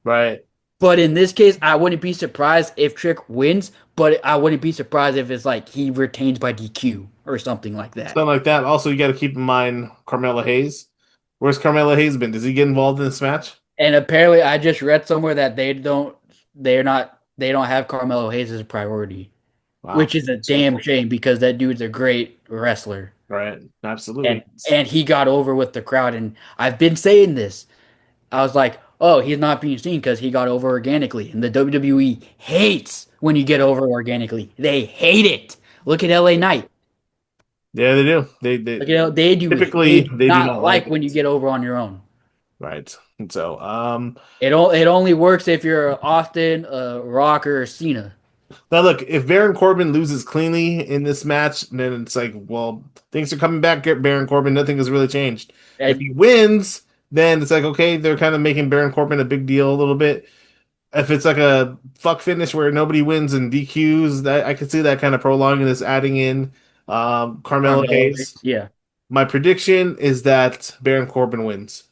right. But in this case, I wouldn't be surprised if Trick wins, but I wouldn't be surprised if it's like he retains by DQ or something like that. Something like that. Also, you got to keep in mind Carmelo Hayes. Where's Carmelo Hayes been? Does he get involved in this match? And apparently, I just read somewhere that they don't have Carmelo Hayes as a priority, Wow. which is a damn shame because that dude's a great wrestler, Right. Absolutely. and he got over with the crowd. And I've been saying this. I was like, oh, he's not being seen because he got over organically, and the WWE hates when you get over organically. They hate it. Look at LA Knight. Yeah, they do. Look at they do. Typically, They they do not not like like when it. you get over on your own. Right. And so, It only works if you're Austin, Rock, or Cena. now look, if Baron Corbin loses cleanly in this match, then it's like, well, things are coming back at Baron Corbin. Nothing has really changed. If he wins, then it's like, okay, they're kind of making Baron Corbin a big deal a little bit. If it's like a fuck finish where nobody wins and DQs, that I could see that kind of prolonging this, adding in Carmelo Hayes. Yeah. My prediction is that Baron Corbin wins.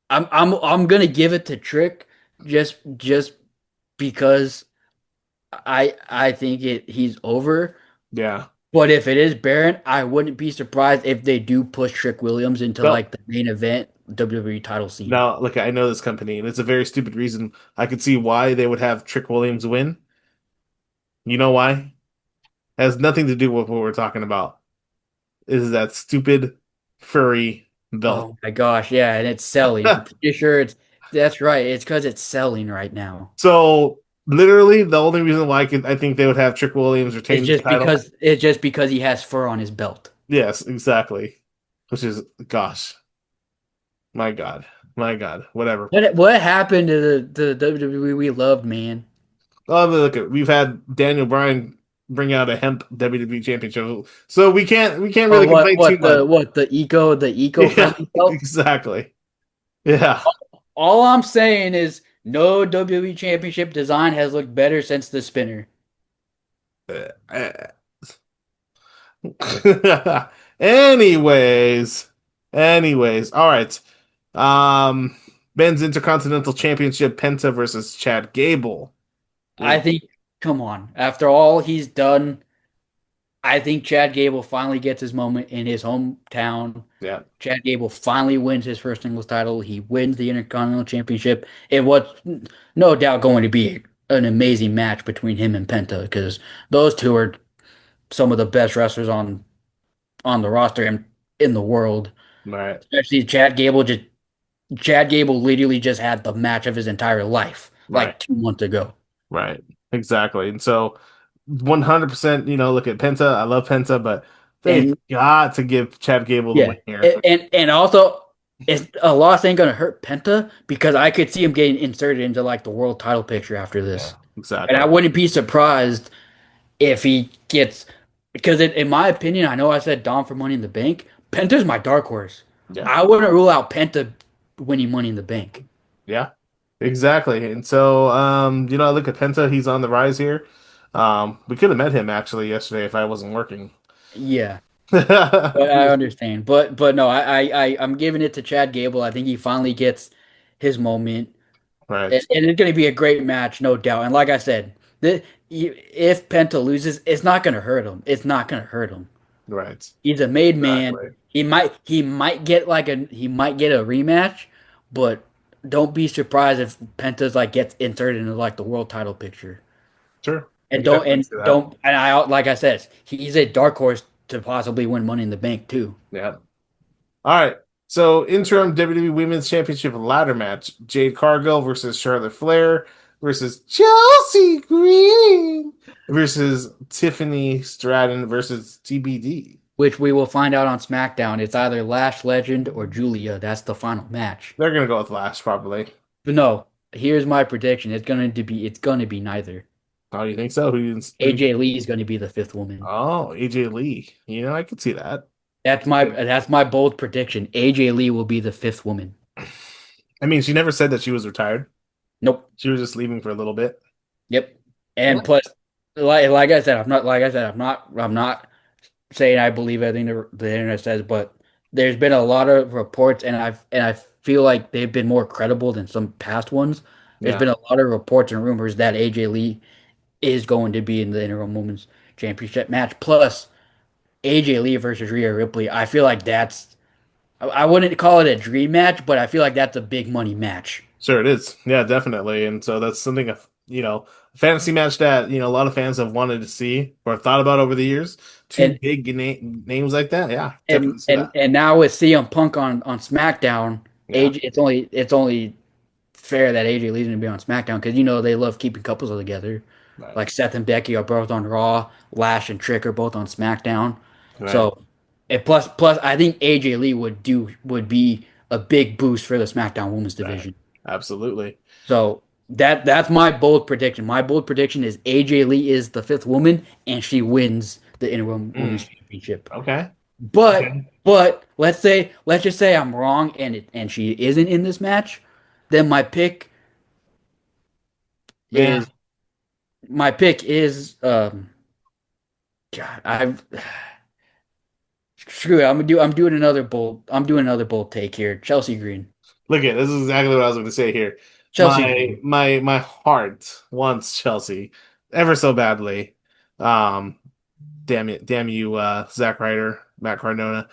I'm gonna give it to Trick just because I think he's over. Yeah. But if it is Baron, I wouldn't be surprised if they do push Trick Williams into No. like the main event WWE title scene. Now, look, I know this company, and it's a very stupid reason. I could see why they would have Trick Williams win. You know why? It has nothing to do with what we're talking about. Is that stupid furry belt. Oh my gosh, yeah, and it's selling. I'm pretty sure that's right. It's because it's selling right now. So literally, the only reason why I think they would have Trick Williams retain the title. It's just because he has fur on his belt. Yes, exactly. Which is, gosh, my God, whatever. What happened to the WWE we loved, man? Oh, look, we've had Daniel Bryan bring out a hemp WWE championship, so we can't really complain too much. The eco Yeah, belt? exactly. Yeah. All I'm saying is no WWE championship design has looked better since the spinner. anyways, all right. Men's Intercontinental Championship, Penta versus Chad Gable. I think, come on, after all he's done, I think Chad Gable finally gets his moment in his hometown. Yeah. Chad Gable finally wins his first singles title. He wins the Intercontinental Championship. It was no doubt going to be an amazing match between him and Penta because those two are some of the best wrestlers on the roster and in the world. Right. Especially Chad Gable literally just had the match of his entire life like 2 months ago. Right. Exactly. And so 100%, look at Penta. I love Penta, but they got to give Chad Gable the win here. And also, a loss ain't gonna hurt Penta because I could see him getting inserted into like the world title picture after this. Yeah, exactly. And I wouldn't be surprised if he gets because in my opinion, I know I said Dom for Money in the Bank. Penta's my dark horse. Yeah. I wouldn't rule out Penta winning Money in the Bank. Yeah. Exactly. And so I look at Penta, he's on the rise here. We could have met him actually yesterday if I wasn't working. Yeah. But I understand. But no, I'm giving it to Chad Gable. I think he finally gets his moment. Right. And it's going to be a great match, no doubt. And like I said, if Penta loses, it's not going to hurt him. It's not going to hurt him. Right. He's a made man. Exactly. He might get a rematch, but don't be surprised if Penta's like gets inserted into like the world title picture. Sure. I And can definitely see that. like I said, he's a dark horse to possibly win Money in the Bank too. Yeah. All right. So interim WWE Women's Championship ladder match: Jade Cargill versus Charlotte Flair versus Chelsea Green versus Tiffany Stratton versus TBD. Which we will find out on SmackDown. It's either Lash Legend or Julia. That's the final match. They're gonna go with Lash probably. But no, here's my prediction. It's gonna be neither. Oh, you think so? AJ Lee is gonna be the fifth woman. Oh, AJ Lee. I could see that. That's my bold prediction. AJ Lee will be the fifth woman. I mean, she never said that she was retired. Nope. She was just leaving for a little bit. Yep. And plus, like I said, I'm not saying I believe everything the internet says, but there's been a lot of reports, and I feel like they've been more credible than some past ones. There's Yeah. been a lot of reports and rumors that AJ Lee is going to be in the interim women's championship match. Plus, AJ Lee versus Rhea Ripley. I feel like I wouldn't call it a dream match, but I feel like that's a big money match. Sure, it is. Yeah, definitely. And so that's something, a fantasy match that, a lot of fans have wanted to see or thought about over the years. Two And big names like that. Yeah, definitely and see and, that. and now with CM Punk on SmackDown, Yeah. it's only fair that AJ Lee's gonna be on SmackDown because they love keeping couples together. Right. Like Seth and Becky are both on Raw, Lash and Trick are both on SmackDown. Right. So, and plus, I think AJ Lee would be a big boost for the SmackDown Women's division. Absolutely. So that's my bold prediction. My bold prediction is AJ Lee is the fifth woman and she wins the interim women's championship. Okay. But Okay. but let's just say I'm wrong and she isn't in this match, then my pick Yeah. is God, I've screw it. I'm doing another bold take here. Chelsea Green. Look this is exactly what I was going to say here. Chelsea My Green. my heart wants Chelsea ever so badly. Damn you, Zack Ryder, Matt Cardona.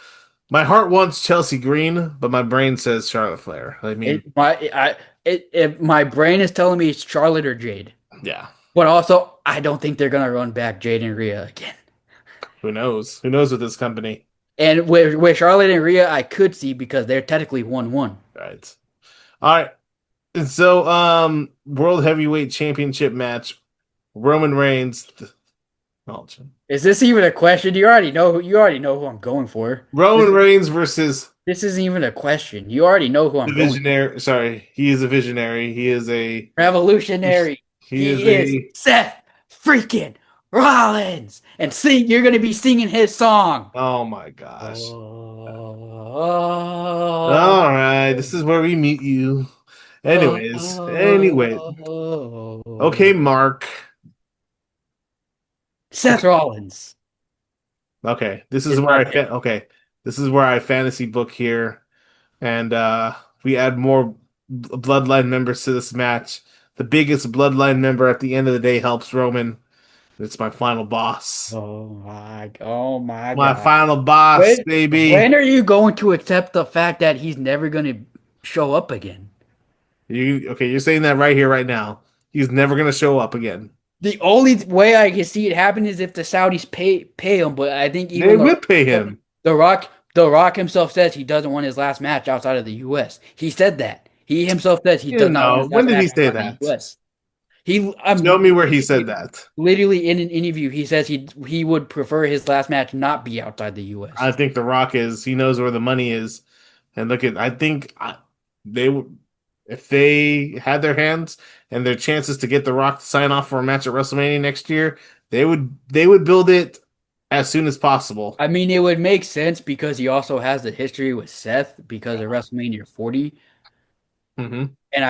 My heart wants Chelsea Green, but my brain says Charlotte Flair. I mean, My brain is telling me it's Charlotte or Jade. yeah. But also, I don't think they're gonna run back Jade and Rhea again. Who knows? Who knows with this company? And with Charlotte and Rhea, I could see because they're technically 1-1. Right. All right. And so, World Heavyweight Championship match: Roman Reigns. Is this even a question? You already know who I'm going for. Roman Reigns versus This isn't even a question. You already know who I'm the going for. visionary. Sorry, he is a visionary. He is a Revolutionary. He is a Seth freaking Rollins. And you're gonna be singing his song. oh my gosh. Oh. All right, this is where we meet you. Anyways, okay, Mark. Seth Rollins. Okay, this is Is where my this is where I fantasy book here, and we add more bloodline members to this match. The biggest bloodline member at the end of the day helps Roman. It's my final boss. Oh my My God. final boss, baby. When are you going to accept the fact that he's never going to show up again? You're saying that right here, right now. He's never gonna show up again. The only way I can see it happen is if the Saudis pay him, but I think They would pay him. The Rock himself says he doesn't want his last match outside of the U.S. He said that. He himself says he does not want his When last did he match say outside that? the U.S. Show me where he said that. Literally in an interview, he says he would prefer his last match not be outside the U.S. I think The Rock he knows where the money is, and I think they would, if they had their hands and their chances to get The Rock to sign off for a match at WrestleMania next year, they would build it as soon as possible. I mean, it would make sense because he also has the history with Seth because of WrestleMania 40. Mm-hmm. And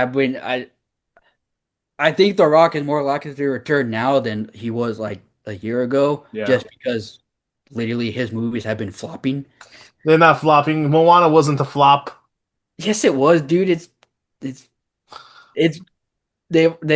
I think The Rock is more likely to return now than he was like a year ago, just because literally his movies have been flopping. They're not flopping. Moana wasn't a flop. Yes, it was, dude. They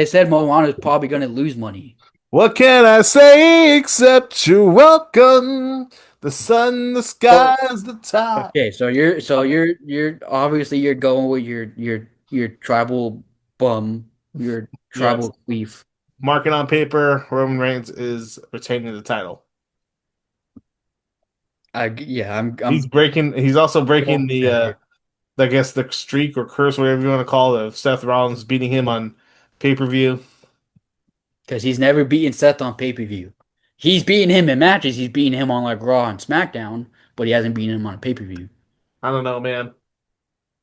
said Moana is probably going to lose money. What can I say except you're welcome The sun, the skies, the tide. Okay, so you're obviously you're going with your tribal bum, your Yes. tribal queef. Marking on paper, Roman Reigns is retaining the title. Yeah, I'm He's breaking. He's also breaking going with the, that here I guess the streak or curse, whatever you want to call it, of Seth Rollins beating him on pay-per-view. because he's never beaten Seth on pay-per-view. He's beaten him in matches. He's beaten him on like Raw and SmackDown, but he hasn't beaten him on a pay-per-view. I don't know, man.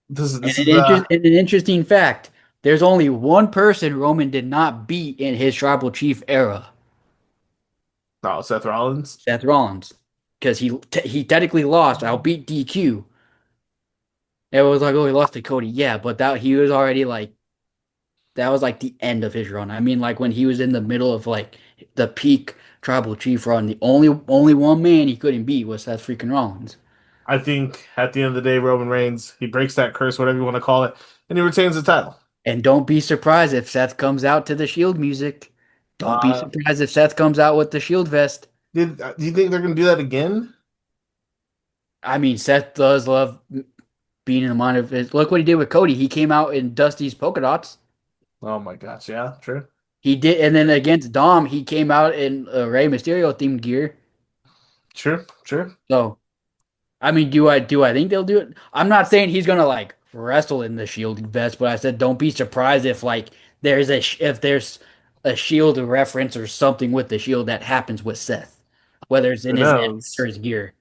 This is And this is and an interesting fact: there's only one person Roman did not beat in his tribal chief era, oh, Seth Rollins. Seth Rollins, because he technically lost. I'll beat DQ. It was like, oh, he lost to Cody. Yeah, but that he was already like that was like the end of his run. I mean, like when he was in the middle of like the peak tribal chief run, the only one man he couldn't beat was Seth freaking Rollins. I think at the end of the day, Roman Reigns, he breaks that curse, whatever you want to call it, and he retains the title. And don't be surprised if Seth comes out to the Shield music. Don't be Uh, surprised if Seth comes out with the Shield vest. do you think they're going to do that again? I mean, Seth does love being in the mind of his. Look what he did with Cody. He came out in Dusty's polka dots. Oh my gosh, yeah, true. He did, and then against Dom, he came out in Rey Mysterio themed gear. True, true. So, I mean, do I think they'll do it? I'm not saying he's gonna like wrestle in the Shield vest, but I said don't be surprised if like if there's a Shield reference or something with the Shield that happens with Seth, whether it's in Who his entrance knows? or his gear.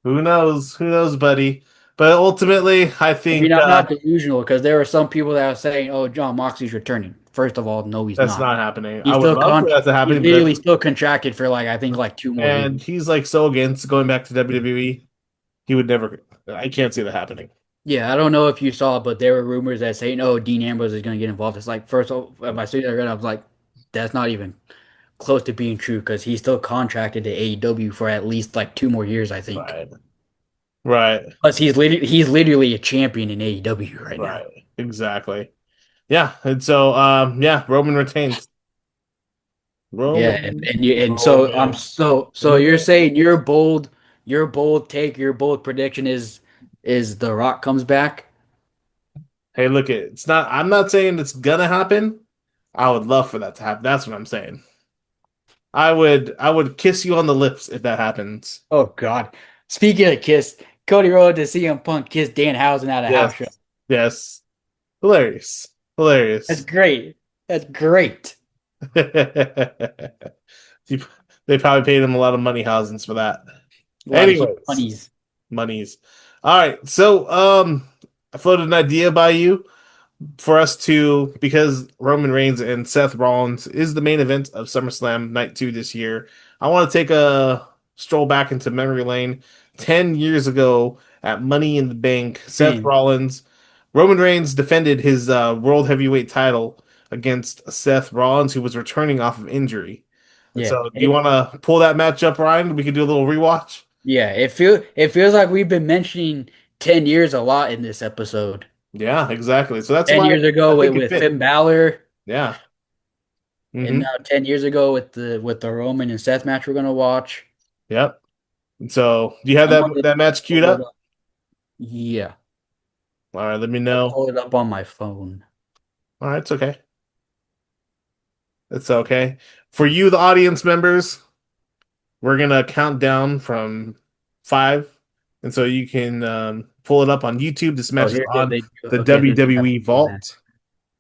Who knows? Who knows, buddy? But ultimately, I I mean, think I'm not delusional because there were some people that were saying, "Oh, John Moxley's returning." First of all, no, he's that's not. not happening. He's I would still love for that to he's happen, literally but still contracted for like I think like 2 more and years. he's like so against going back to WWE. He would never. I can't see that happening. Yeah, I don't know if you saw, but there were rumors that saying, "Oh, Dean Ambrose is going to get involved." It's like first of all, my student I read, I was like, "That's not even close to being true," because he's still contracted to AEW for at least like 2 more years, I think. Right. Right. Plus, he's literally a champion in AEW right now. Right. Exactly. Yeah. And so, yeah, Roman retains. Yeah, Roman. and so Roman. so you're saying your bold take, your bold prediction is The Rock comes back? Hey, look, it's not. I'm not saying it's gonna happen. I would love for that to happen. That's what I'm saying. I would kiss you on the lips if that happens. Oh God! Speaking of kiss, Cody Rhodes to CM Punk kiss Danhausen at a house show. Yes. Yes. Hilarious. Hilarious. That's great. That's great. They probably paid him a lot of money housings for that. A lot of heat Anyways, bunnies. monies. All right. So, I floated an idea by you for us to, because Roman Reigns and Seth Rollins is the main event of SummerSlam Night 2 this year. I want to take a stroll back into memory lane. 10 years ago at Money in the Bank, Seth Dang. Rollins, Roman Reigns defended his World Heavyweight title against Seth Rollins, who was returning off of injury. And Yeah. so, do you want to pull that match up, Ryan? We could do a little rewatch. Yeah. It feels like we've been mentioning 10 years a lot in this episode. Yeah, exactly. So that's 10 why years ago I think it with fit. Finn Balor, Yeah. and Hmm. now 10 years ago with the Roman and Seth match we're gonna watch. Yep. So, do you have I'm gonna that match queued pull it up? Yeah. All right, let me I'll know. pull it up on my phone. All right, it's okay. It's okay. For you, the audience members, we're gonna count down from 5, and so you can pull it up on YouTube. This match is Here on they do. the Okay, so WWE Vault.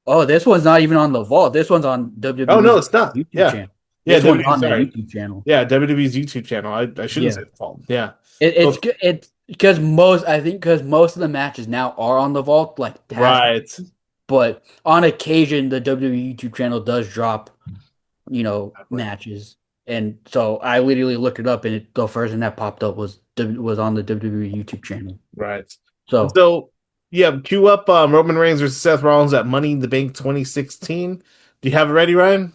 oh, this one's not even on the Vault. This one's on WWE's Oh no, it's not. YouTube Yeah, channel. yeah. This one's WWE, on their sorry. YouTube channel. Yeah, WWE's YouTube channel. I shouldn't Yeah. say the Vault. Yeah. It's because most of the matches now are on the Vault, like Right. but on occasion the WWE YouTube channel does drop, matches. And so I literally looked it up, and the first thing that popped up was on the WWE YouTube channel. Right. So So, yeah, cue up Roman Reigns versus Seth Rollins at Money in the Bank 2016. Do you have it ready, Ryan?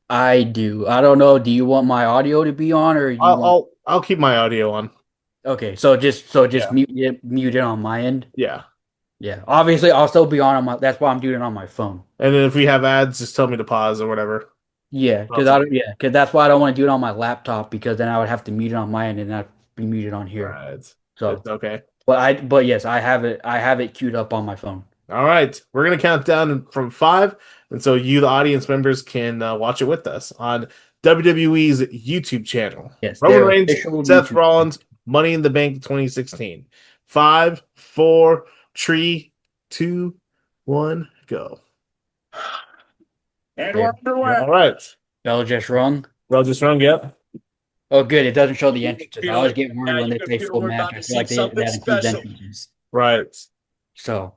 I do. I don't know. Do you want my audio to be on, or I'll keep my audio on. Okay, so just Yeah. mute it on my end. Yeah. Yeah, obviously I'll still be on my. That's why I'm doing it on my phone. And then if we have ads, just tell me to pause or whatever. Yeah, because that's why I don't want to do it on my laptop, because then I would have to mute it on my end, and that be muted on here. Right. So It's okay. but yes, I have it queued up on my phone. All right. We're going to count down from 5. And so you, the audience members, can watch it with us on WWE's YouTube channel. Yes, Roman their Reigns, official Seth YouTube. Rollins, Money in the Bank 2016. 5, 4, 3, 2, 1, go. And we're underway. All right. Bell just rung. Well, just wrong, yep. Oh, good. It doesn't show the entrances. I feel always it. get worried Yeah, when you they can play feel full we're match. about I to feel like see that includes something entrances. Right. So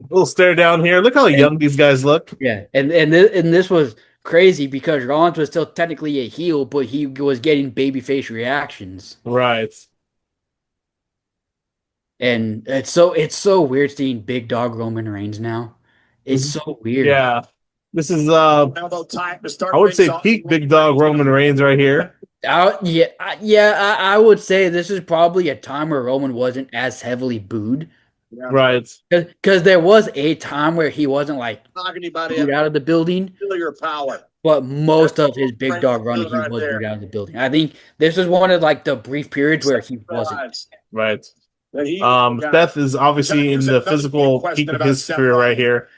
We'll stare down here. Look how young these guys look. yeah, and this was crazy because Rollins was still technically a heel, but he was getting babyface reactions, Right. and it's so weird seeing Big Dog Roman Reigns now. It's so weird. Yeah. This is Now about time to start I would say things off. peak Big Dog Roman Reigns right here. I would say this is probably a time where Roman wasn't as heavily booed. Right. Because there was a time where he wasn't like Knock anybody booed out of the building, Feel your power. but most of his Big Dog run, he was booed out of the building. I think this is one of like the brief periods where he wasn't. Right. Seth is obviously in the physical peak of his career right here.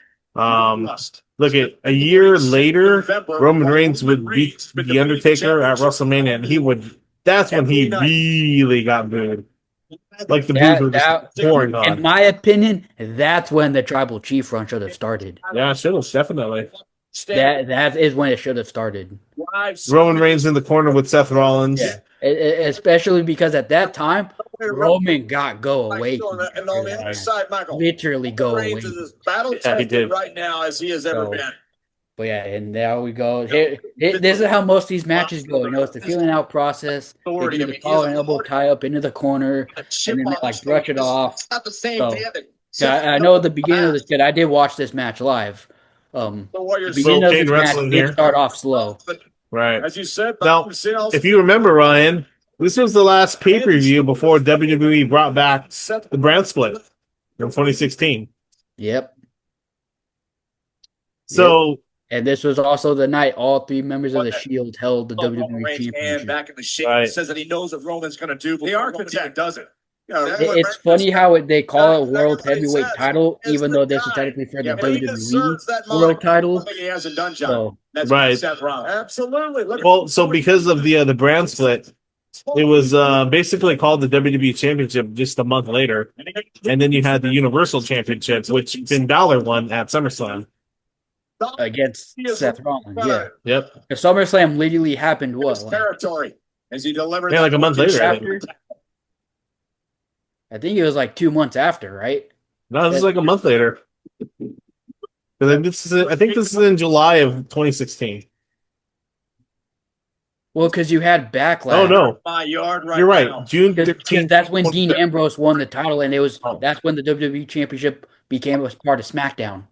Look at a year later, Roman Reigns would beat The Undertaker at WrestleMania, and that's when he really got booed. Like the boos were just pouring on. In my opinion, that's when the Tribal Chief run should have started. Yeah, it should have, definitely. That is when it should have started. Roman Reigns in the corner with Seth Rollins. Yeah. Especially because at that time, Roman got go away. Literally go away. Yeah, he did. Right now as he has ever been. But yeah, and there we go. This is how most of these matches go. You know, it's the feeling out process. They do the collar and elbow tie up into the corner, and then they like brush it off. Not the same So, I know at the beginning of this kid, I did watch this match live. The beginning of this match did start off slow. Right. As you said, now, if you remember, Ryan, this was the last pay-per-view before WWE brought back the brand split in 2016. Yep. So, and this was also the night all 3 members of the Shield held the WWE Championship. Back in the shit, says that he knows what Roman's going to do. The architect does it. It's funny how they call it World Heavyweight Title, even though this is technically for the WWE World Title. He hasn't done job. So, That's right. Seth Rollins. Absolutely. Well, so because of the brand split, it was basically called the WWE Championship just a month later, and then you had the Universal Championship, which Finn Balor won at SummerSlam against Seth Rollins. Yeah. Yep. The SummerSlam literally happened what? Territory as he delivered. Yeah, like a month later. I think it was like 2 months after, right? No, this is like a month later. I think this is in July of 2016. Well, because you had Backlash. Oh no, My yard right you're right. now. June Because 13th. that's when Dean Ambrose won the title, and that's when the WWE Championship became a part of SmackDown,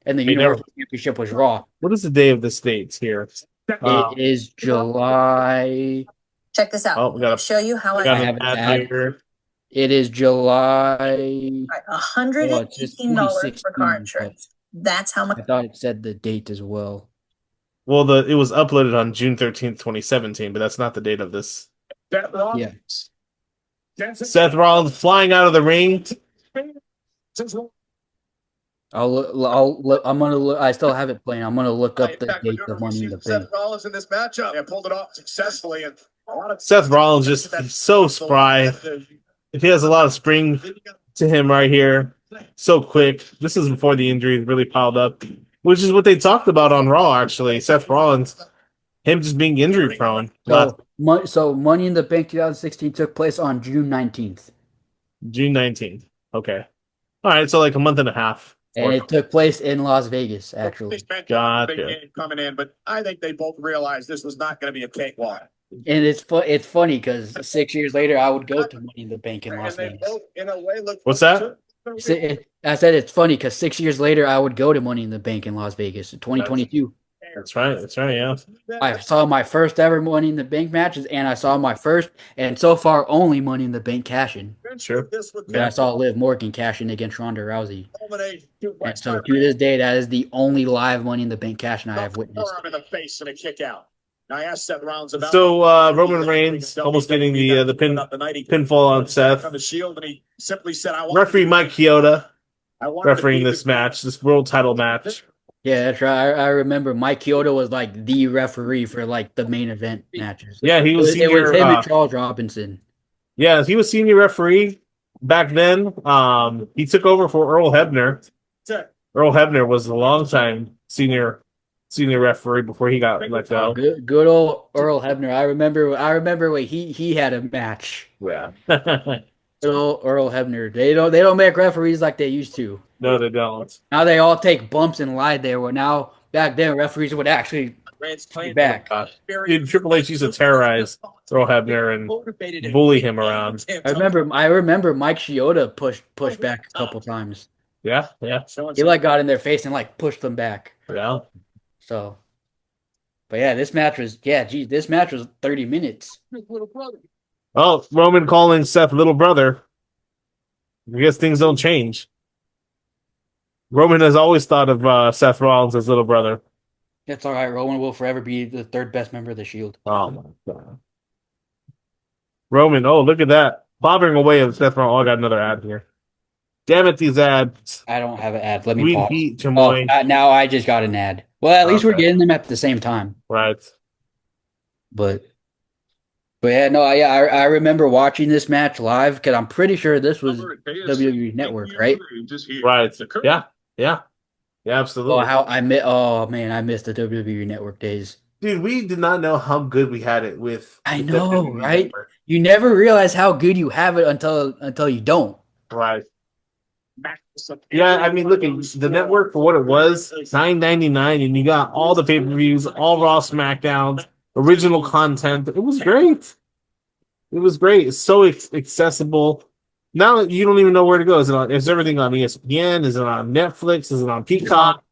and the Universal Championship was Raw. What is the day of this date here? It is July. Check this out. Oh, we got Show you how got I an ad here. It is July. $118 for car insurance. That's how much. I thought it said the date as well. Well, it was uploaded on June 13th, 2017, but that's not the date of this. Yeah. Seth Rollins flying out of the ring. I'm gonna look. I still have it playing. I'm gonna look up the date of Money in the Bank. Seth Rollins in this matchup and pulled it off successfully. And Seth Rollins just so spry. He has a lot of spring to him right here. So quick. This is before the injuries really piled up, which is what they talked about on Raw, actually. Seth Rollins, him just being injury prone. So Money in the Bank 2016 took place on June 19th. June 19th. Okay. All right, so like a month and a half. And it took place in Las Vegas, actually. Gotcha. Big game coming in, but I think they both realized this was not going to be a cakewalk. And it's funny because 6 years later, I would go to Money in the Bank in Las And they Vegas. both, in a way, look. What's that? I said it's funny because 6 years later, I would go to Money in the Bank in Las Vegas in 2022. That's right. Yeah. I saw my first ever Money in the Bank matches, and I saw my first and so far only Money in the Bank cash in. Sure. And I saw Liv Morgan cash in against Ronda Rousey. And so to this day, that is the only live Money in the Bank cash in I have witnessed. Arm in the face and a kick out. I asked Seth Rollins about So Roman Reigns almost getting the pinfall on Seth. on the Shield, and he simply said, "I want Referee Mike Chioda I wanted to refereeing be this the- match, this world title match. Yeah, that's right. I remember Mike Chioda was like the referee for like the main event matches. Yeah, he It was was, it was senior. him and Charles Robinson. Yeah, he was senior referee back then. He took over for Earl Hebner. Earl Hebner was a longtime senior referee before he got let go. Good old Earl Hebner. I remember when he had a match. Yeah. Good old Earl Hebner. They don't make referees like they used to. No, they don't. Now they all take bumps and lie there. Where now back then referees would actually be back. Dude, Triple H used to terrorize Earl Hebner and bully him around. I remember Mike Chioda pushed back a couple times. Yeah. He like got in their face and like pushed them back. Yeah. So, but yeah, this match was 30 minutes. Oh, Roman calling Seth little brother. I guess things don't change. Roman has always thought of Seth Rollins as little brother. That's all right. Roman will forever be the third best member of the Shield. Oh my god. Roman, oh look at that. Bobbing away at Seth Rollins. Oh, I got another ad here. Damn it, these ads. I don't have an ad. Let me We pause. beat Chamoy. Now I just got an ad. Well, at least we're Okay. getting them at the same time. Right. But yeah, no, I remember watching this match live because I'm pretty sure this was WWE Network, right? Right. Yeah, absolutely. Oh man, I missed the WWE Network days. Dude, we did not know how good we had it with I the know, WWE right? Network. You never realize how good you have it until you don't. Right. Yeah, I mean, look at the network for what it was, $9.99, and you got all the pay-per-views, all Raw, SmackDowns, original content. It was great. It was great. It's so accessible. Now you don't even know where to go. Is everything on ESPN? Is it on Netflix? Is it on Peacock?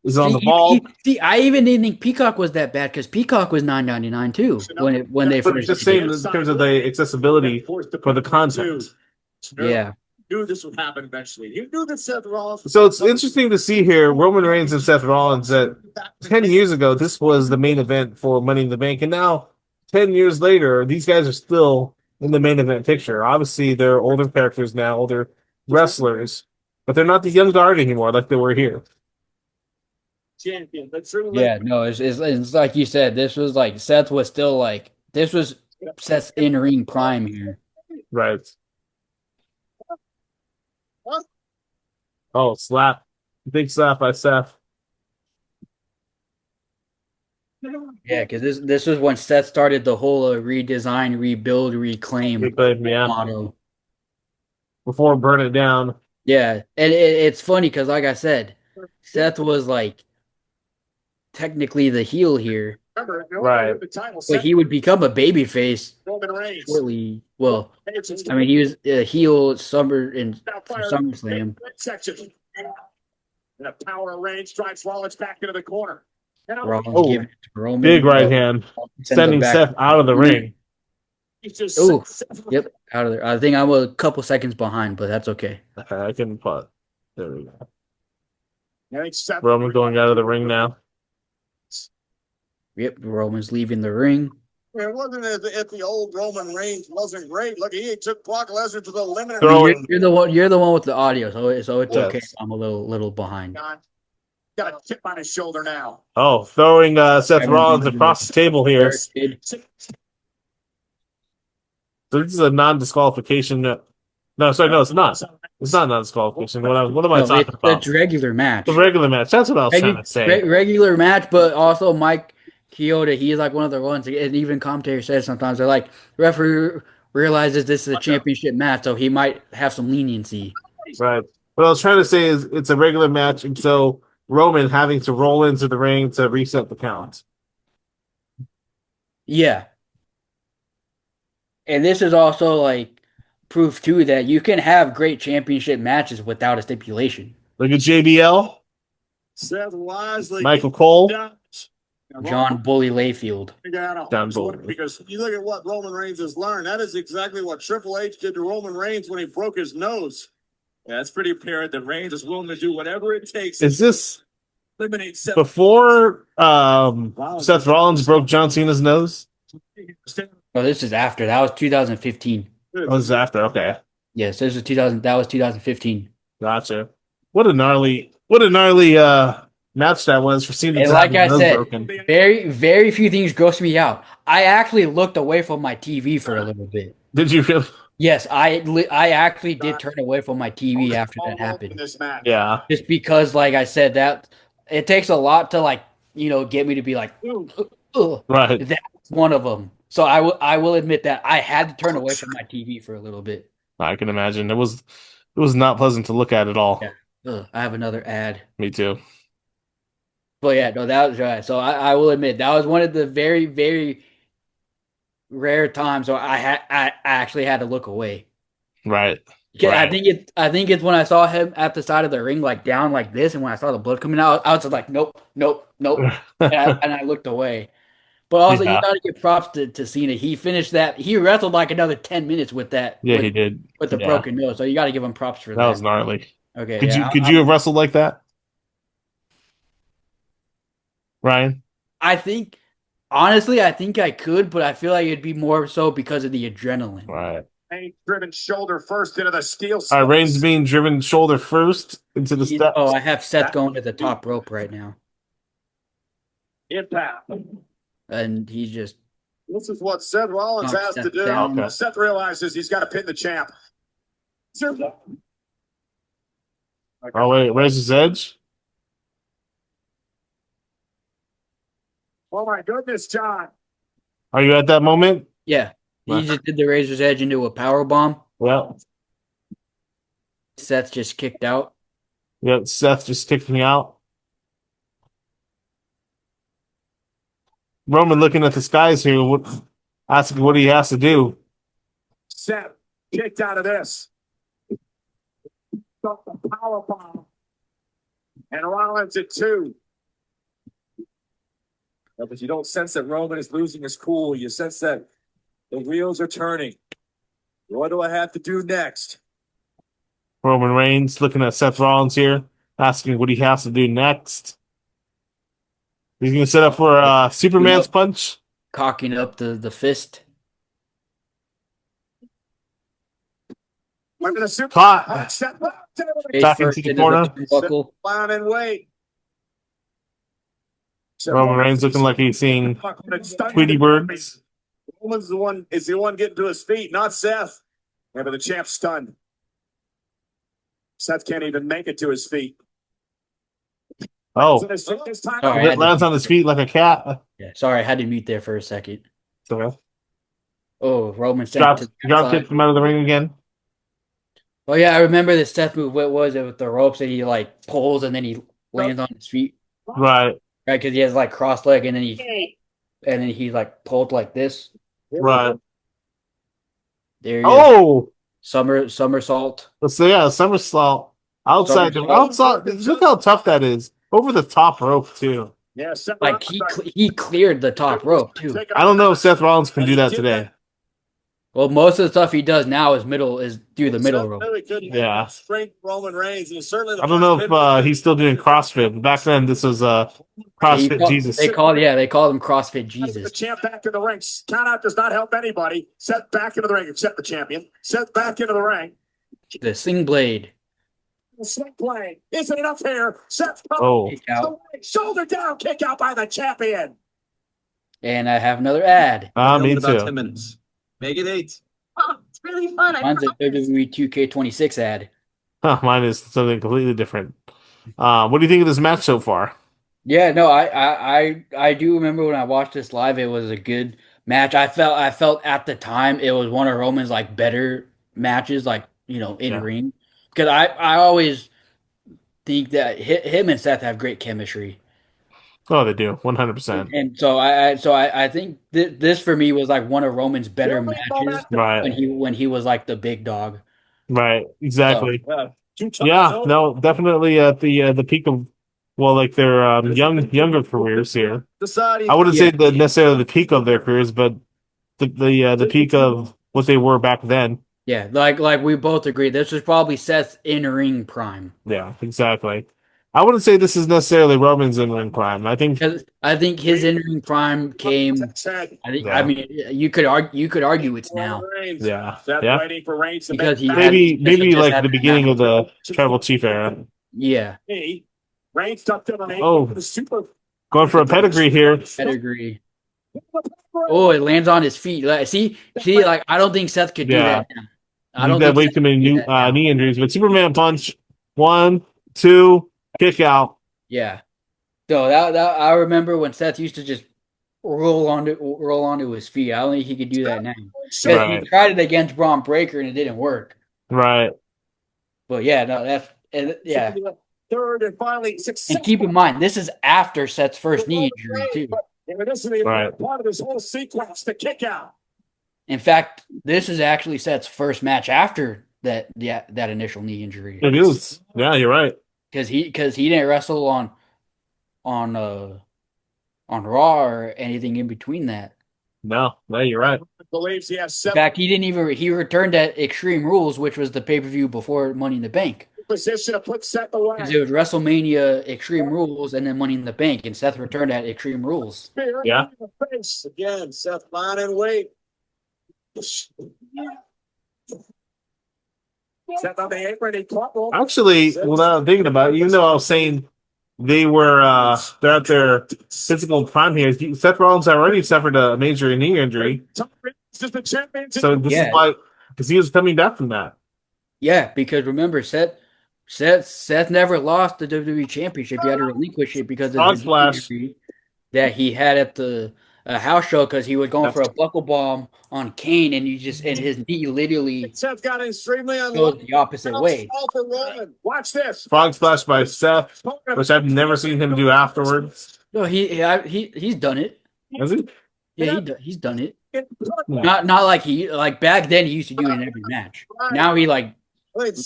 Is it on the Vault? See, I even didn't think Peacock was that bad because Peacock was $9.99 too when they But first just did saying it. in terms of the accessibility for the content. Yeah. Knew this would happen eventually. You knew that Seth Rollins. So it's interesting to see here Roman Reigns and Seth Rollins that 10 years ago, this was the main event for Money in the Bank. And now, 10 years later, these guys are still in the main event picture. Obviously, they're older characters now, older wrestlers, but they're not the young guard anymore like they were here. Champion. Yeah, no, it's like you said, this was like Seth was still like this was Seth's in-ring prime here. Right. Oh, slap. Big slap by Seth. Yeah, because this was when Seth started the whole redesign, rebuild, reclaim Yeah. motto. Before burn it down. Yeah, and it's funny because, like I said, Seth was like technically the heel here, Right. but he would become a babyface Roman Reigns. shortly. Well, I mean, he was a heel for SummerSlam. Section. And a power range drives Rollins back into the corner. Rollins giving it to Roman. Big right hand. Sends Sending him back. Seth out of the ring. Ooh, yep, out of there. I think I'm a couple seconds behind, but that's okay. Okay, I can put. There we go. I think Seth Roman going out of the ring now. Yep, Roman's leaving the ring. It wasn't if the old Roman Reigns wasn't great. Look, he took Brock Lesnar to the limit. Throwing. You're the one with the audio, so it's Yes. okay. I'm a little behind. Got a chip on his shoulder now. Oh, throwing Seth Rollins across the table here. So this is a non-disqualification. No, sorry, no, it's not. It's not non-disqualification. What am I talking about? It's a regular match. The regular match. That's what I was trying to say. Regular match, but also Mike Chioda, he's like one of the ones, and even commentators said sometimes they're like, referee realizes this is a championship match, so he might have some leniency. Right. What I was trying to say is it's a regular match, and so Roman having to roll into the ring to reset the count. Yeah. And this is also like proof too that you can have great championship matches without a stipulation. Look at JBL, Seth wisely. Michael Cole. John Bully Layfield. John Bully. Because you look at what Roman Reigns has learned. That is exactly what Triple H did to Roman Reigns when he broke his nose. Yeah, it's pretty apparent that Reigns is willing to do whatever it takes. Is this Eliminate Seth. Before Seth Rollins broke John Cena's nose? Oh, this is after. That was 2015. Oh, this is after. Okay. Yes, this is 2000. That was 2015. Gotcha. What a gnarly match that was for Cena And to like have his I nose said, broken. very few things gross me out. I actually looked away from my TV for a little bit. Did you really? Yes, I actually did turn away from my TV after that happened. This match. Yeah. Just because, like I said, that it takes a lot to get me to be like, ugh. Right. That's one of them. So I will admit that I had to turn away from my TV for a little bit. I can imagine. It was not pleasant to look at all. Yeah. Ugh, I have another ad. Me too. But yeah, no, that was right. So I will admit that was one of the very, very rare times where I actually had to look away. Right. Yeah, Right. I think it's when I saw him at the side of the ring, like down like this, and when I saw the blood coming out, I was just like, nope, and I looked away. But also, Yeah. you got to give props to Cena. He finished that. He wrestled like another 10 minutes with that. Yeah, he did. With the Yeah. broken nose. So you got to give him props for that. That was gnarly. Okay. Could you have wrestled like that, Ryan? I think, honestly, I think I could, but I feel like it'd be more so because of the adrenaline. Right. Driven shoulder first into the steel. All right, Reigns being driven shoulder first into the steps. Oh, I have Seth going to the top rope right now. Impact. And he's just. This is what Seth Rollins has to do. Okay. Seth realizes he's got to pin the champ. Oh, wait, Razor's Edge? Oh my goodness, John. Are you at that moment? Yeah. He just did the Razor's Edge into a power bomb. Well, Seth just kicked out. yeah, Seth just kicked me out. Roman looking at the skies here, asking what he has to do. Seth kicked out of this. Got the power bomb. And Rollins at 2. No, but you don't sense that Roman is losing his cool. You sense that the wheels are turning. What do I have to do next? Roman Reigns looking at Seth Rollins here, asking what he has to do next. He's going to set up for Superman's punch. Cocking up the fist. I'm gonna super Caught. Seth Face Back first into the corner. turnbuckle. down and wait. Roman Reigns looking like he's seeing Tweety birds. Roman's the one getting to his feet, not Seth. Yeah, but the champ's stunned. Seth can't even make it to his feet. Oh, This time, All right. lands on his feet like a cat. Yeah, sorry, I had to mute there for a second. So, Oh, Roman sent it to the drop outside. kicked him out of the ring again. Oh yeah, I remember the Seth move. What was it with the ropes that he like pulls and then he lands on his feet, Right, right? Because he has like cross leg and then he like pulled like this. right. There. He is. Oh, Somersault. so yeah, somersault outside. Outside. Look how tough that is. Over the top rope too. yeah, Seth Like he cleared the top rope too. I don't know if Seth Rollins can do that today. Well, most of the stuff he does now is do the middle rope. Yeah. Strength Roman Reigns. He's certainly I don't know if he's still doing CrossFit. Back then, this was CrossFit Jesus. They call him CrossFit The Jesus. champ back in the ring. Count out does not help anybody. Seth back into the ring, except the champion. Seth back into the ring. The sling blade. Sling play. Isn't enough here. Seth Oh, Kick out. shoulder down, kick out by the champion. And I have another ad. me In about 10 too. minutes. Make it 8. Oh, it's really fun. Mine's a WWE 2K26 ad. Huh, mine is something completely different. What do you think of this match so far? Yeah, no, I do remember when I watched this live, it was a good match. I felt at the time it was one of Roman's like better matches, like in ring. Because I always think that him and Seth have great chemistry. Oh, they do, 100%. And so I think this for me was like one of Roman's better matches Right, when he was like the big dog. right, exactly. Yeah, Yeah, no, definitely at the peak of like their younger careers here. I wouldn't say necessarily the peak of their careers, but the peak of what they were back then. Yeah, like we both agree, this was probably Seth's in ring prime. Yeah, exactly. I wouldn't say this is necessarily Roman's in-ring prime. I think his in-ring prime came. I mean, you could argue it's now. Yeah. Seth Yeah. waiting for Reigns to Because he maybe just like had the that beginning match. of the Tribal Chief era. Yeah, Reigns tucked in on Oh. super Going for a pedigree here. pedigree. Oh, it lands on his feet. Like, see, like I don't think Seth could do Yeah. that now. I He's don't got think way Seth too many could do new that now. knee injuries, but Superman punch. 1, 2, kick out. Yeah. So that I remember when Seth used to just roll onto his feet. I don't think he could do that now. Because Right. he tried it against Braun Breaker and it didn't work. Right. But yeah, no, yeah. third and finally successful. And keep in mind, this is after Seth's first knee injury too. This is Right. part of this whole sequence, the kick out. In fact, this is actually Seth's first match after that initial knee injury. It is. Yeah, you're right. Because he didn't wrestle on Raw or anything in between that. No, you're right. Believes he has In 7 fact, he returned at Extreme Rules, which was the pay-per-view before Money in the Bank. position to put Seth away. Because it was WrestleMania Extreme Rules and then Money in the Bank, and Seth returned at Extreme Rules. Spear Yeah. in the face. Again, Seth lying in wait. Seth on the apron, he caught one. Actually, without thinking about it, even though I was saying they're at their physical prime here, Seth Rollins already suffered a major knee injury. Just the champion. So this Yeah. is why, because he was coming back from that. Yeah, because remember, Seth never lost the WWE Championship. He had to relinquish it because of Frog the splash. injury that he had at the house show because he was going for a buckle bomb on Kane, and his knee literally Seth got extremely goes unlucky. the opposite way. All for Roman. Watch this. Frog splash by Seth, which I've never seen him do afterwards. No, he's done it. Has he? Yeah, he's done it. Not like back then he used to do it in every match. Now he like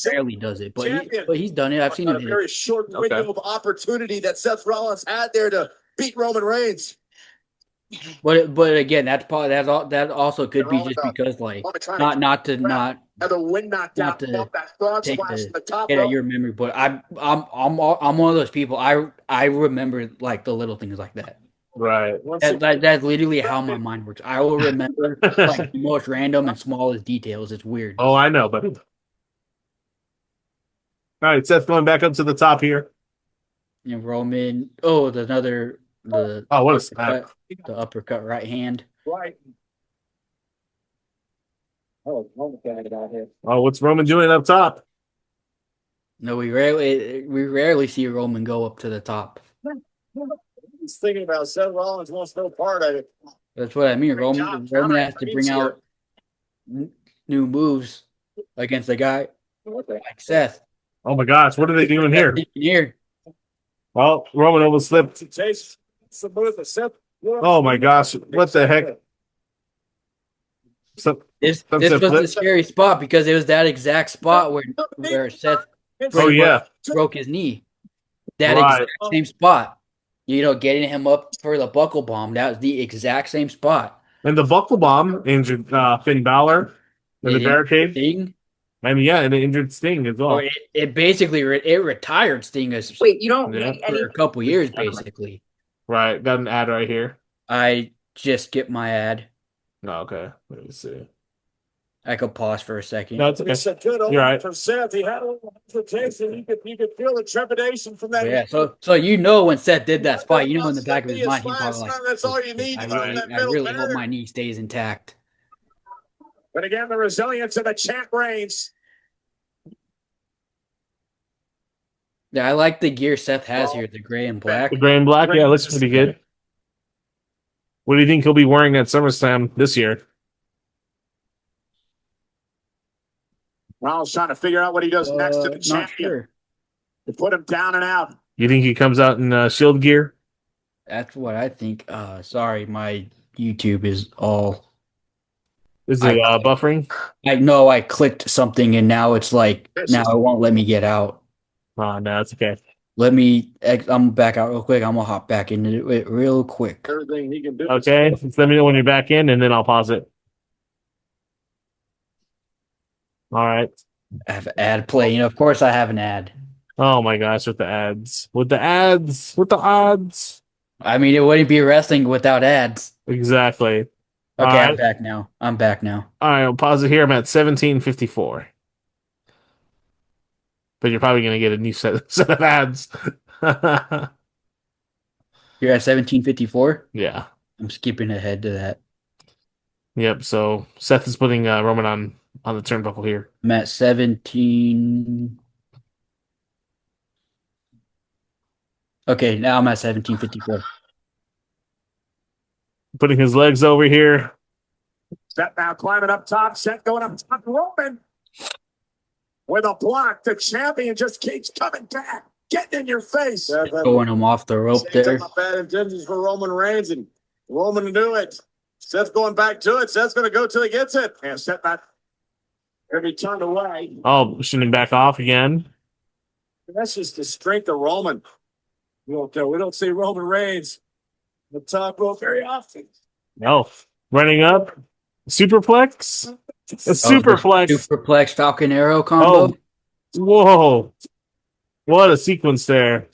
barely does it, but he's done it. I've seen A him hit very it. short window of opportunity that Seth Rollins had there to beat Roman Reigns. But again, that also could be just because like not to Had the wind knocked not out. to Felt that frog take splash in the the top hit at rope. your memory, but I'm one of those people. I remember like the little things like that. Right. That's literally how my mind works. I will remember like the most random and smallest details. It's weird. Oh, I know, but all right, Seth going back up to the top here. And Roman, what a snap. the uppercut right hand. Right. Oh, Roman got it out here. Oh, what's Roman doing up top? No, we rarely see Roman go up to the top. He's thinking about Seth Rollins wants no part of it. That's what I mean. Great job, Roman has to Roman. bring out new moves against a guy like Seth. Oh my gosh, what are they doing here? Here, Well, Roman almost slipped. Chase, it's the move that Seth. Oh my gosh, what the heck? this Some was said the flip. scary spot because it was that exact spot where Seth Oh yeah, broke his knee. That Right. exact same spot. Getting him up for the buckle bomb. That was the exact same spot. and the buckle bomb injured Finn Balor in the barricade. Sting, I mean, yeah, and it injured Sting as well. or it basically it retired Sting as Wait, you don't Yeah. read any for a couple years basically. Right, got an ad right here. I just skipped my ad. No, okay, let me see. I could pause for a second. No, it's okay. It's a good You're omen right. for Seth. He had a little hesitation. You could feel the trepidation from that. Yeah, so when Seth did that spot, in the back of his mind, he's probably like, That's all you need. I to really, that I middle really hope barrier. my knee stays intact. But again, the resilience of the champ reigns. Yeah, I like the gear Seth has here, the gray and black. The gray and black, yeah, looks pretty good. What do you think he'll be wearing at SummerSlam this year? Rollins trying to figure out what he does next to the Not champion sure. to put him down and out. You think he comes out in Shield gear? That's what I think. Sorry, my YouTube is all. Is it buffering? I know I clicked something and now it's like now it won't let me get out. Oh, no, it's okay. I'm back out real quick. I'm gonna hop back into it real quick. Everything he can do. Okay, just let me know when you're back in, and then I'll pause it. All right. I have ad play. Of course I have an ad. Oh my gosh, with the ads. With the ads. With the odds. I mean, it wouldn't be wrestling without ads. Exactly. All Okay, I'm right. back now. I'm back now. All right, I'll pause it here. I'm at 1754. But you're probably going to get a new set of ads. You're at 1754? Yeah. I'm skipping ahead to that. Yep. So Seth is putting Roman on the turnbuckle here. I'm at 17. Okay, now I'm at 1754. Putting his legs over here. Seth now climbing up top. Seth going up top. Roman with a block. The champion just keeps coming back, getting in your face. Throwing him off the rope there. Bad intentions for Roman Reigns, and Roman to do it. Seth's going back to it. Seth's going to go till he gets it. And Seth not going to be turned away. Oh, pushing him back off again. That's just the strength of Roman. We don't see Roman Reigns on the top rope very often. No. Running up. Superplex. A superplex. Superplex Falcon Arrow combo. Oh. Whoa. What a sequence there.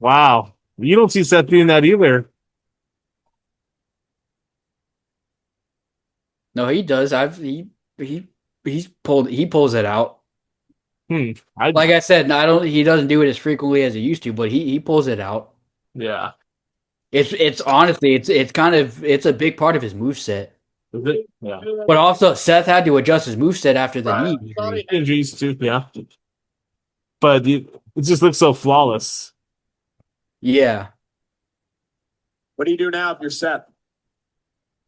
Wow. You don't see Seth doing that either. No, he does. He pulls it out. Like I said, he doesn't do it as frequently as he used to, but he pulls it out. Yeah. It's honestly it's a big part of his moveset. Is it? Yeah. But also Seth had to adjust his moveset after the knee injury. Injuries too, yeah. But it just looks so flawless. Yeah. What do you do now if you're Seth?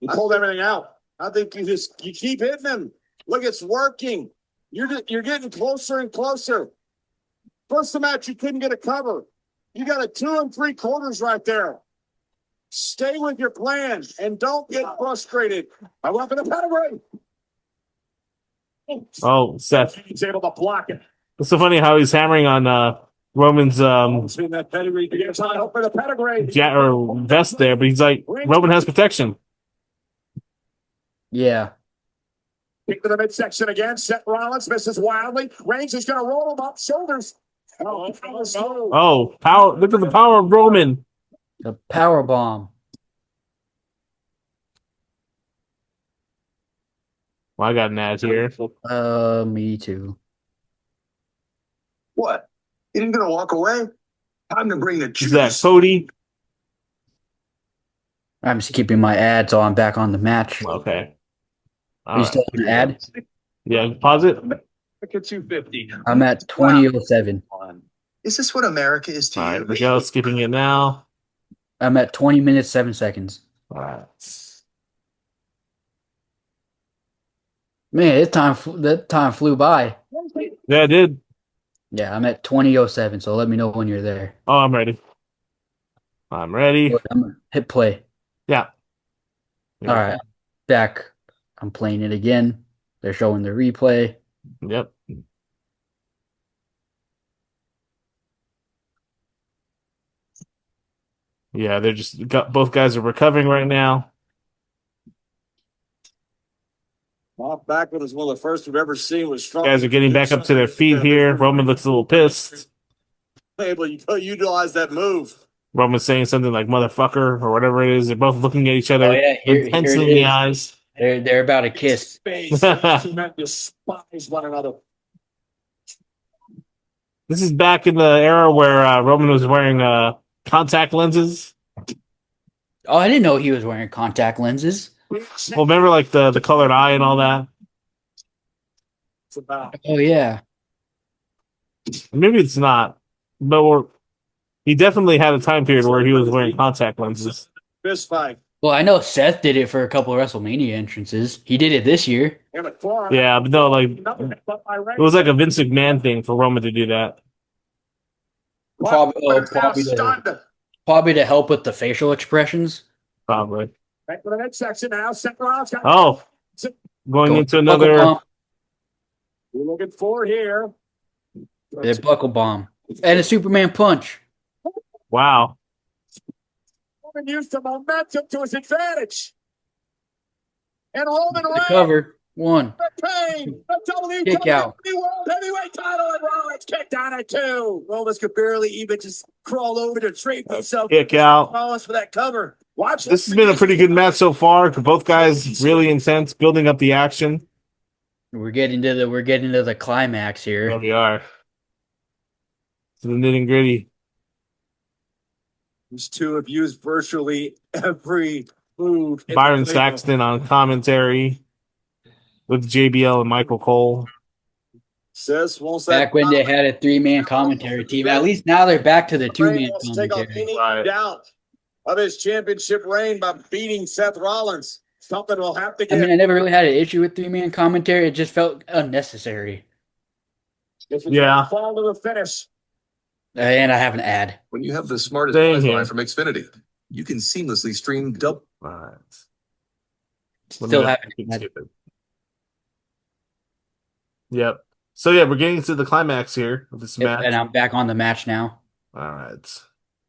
You pulled everything out. I think you keep hitting him. Look, it's working. You're getting closer and closer. First the match, you couldn't get a cover. You got a 2 3/4 right there. Stay with your plan and don't get frustrated. I went for the pedigree. Oh, Seth. He's able to block it. It's so funny how he's hammering on Roman's That pedigree. You're trying to help for the pedigree. or vest there, but he's like, Roman has protection. Yeah. Kick to the midsection again. Seth Rollins misses wildly. Reigns is going to roll him up shoulders. Oh, power! Look at the power of Roman. The power bomb. Well, I got an ad here. Me too. What? You ain't gonna walk away? Time to bring the Is that juice. Cody? I'm skipping my ad, so I'm back on the match. Okay. Are you still on the ad? Yeah, pause it. Look at 250. I'm at 2007. Is this what America is to All right, you? we go. Skipping it now. I'm at 20 minutes, 7 seconds. All right. Man, that time flew by. Yeah, I did. Yeah, I'm at 2007, so let me know when you're there. Oh, I'm ready. I'm ready. Hit play. Yeah. All right. Back. I'm playing it again. They're showing the replay. Yep. Yeah, they're just both guys are recovering right now. Off backward is one of the first we've ever seen with strong. Guys are getting back up to their feet here. Roman looks a little pissed. Able to utilize that move. Roman's saying something like motherfucker or whatever it is. They're both looking at each other Oh, yeah, here intensely it in the is. eyes. They're about to kiss. Space. Two men despise one another. This is back in the era where Roman was wearing contact lenses. Oh, I didn't know he was wearing contact lenses. Well, remember like the colored eye and all that? It's about Oh, yeah. Maybe it's not, but he definitely had a time period where he was wearing contact lenses. fist fight. Well, I know Seth did it for a couple of WrestleMania entrances. He did it this year. Yeah, but no, like it was like a Vince McMahon thing for Roman to do that. Probably to help with the facial expressions. Probably. Back to the midsection now. Seth Rollins. Oh, going into another. We're looking for here. The buckle bomb and a Superman punch. Wow. Roman used the momentum to his advantage. And Roman The Reigns cover. 1. Retain the Kick out. WWE World Heavyweight title, and Rollins kicked out at 2. Rollins could barely even just crawl over to drape himself. Kick out. Rollins for that cover. Watch This has been a pretty good match so far. Both guys really intense, building up the action. We're getting to the climax here. There we are. To the nitty gritty. These two have used virtually every move. Byron Saxton on commentary with JBL and Michael Cole. Says won't Back when they had a 3-man commentary team. At least now they're back to the 2-man take off commentary. any Right. doubt of his championship reign by beating Seth Rollins. Something will have to I get. mean, I never really had an issue with 3-man commentary. It just felt unnecessary. Yeah. Fall to the finish. And I have an ad. When you have the smartest Same Wi-Fi here. from Xfinity, you can seamlessly stream double. All right. Still have an ad. Yep. So yeah, we're getting to the climax here of this match. And I'm back on the match now. All right.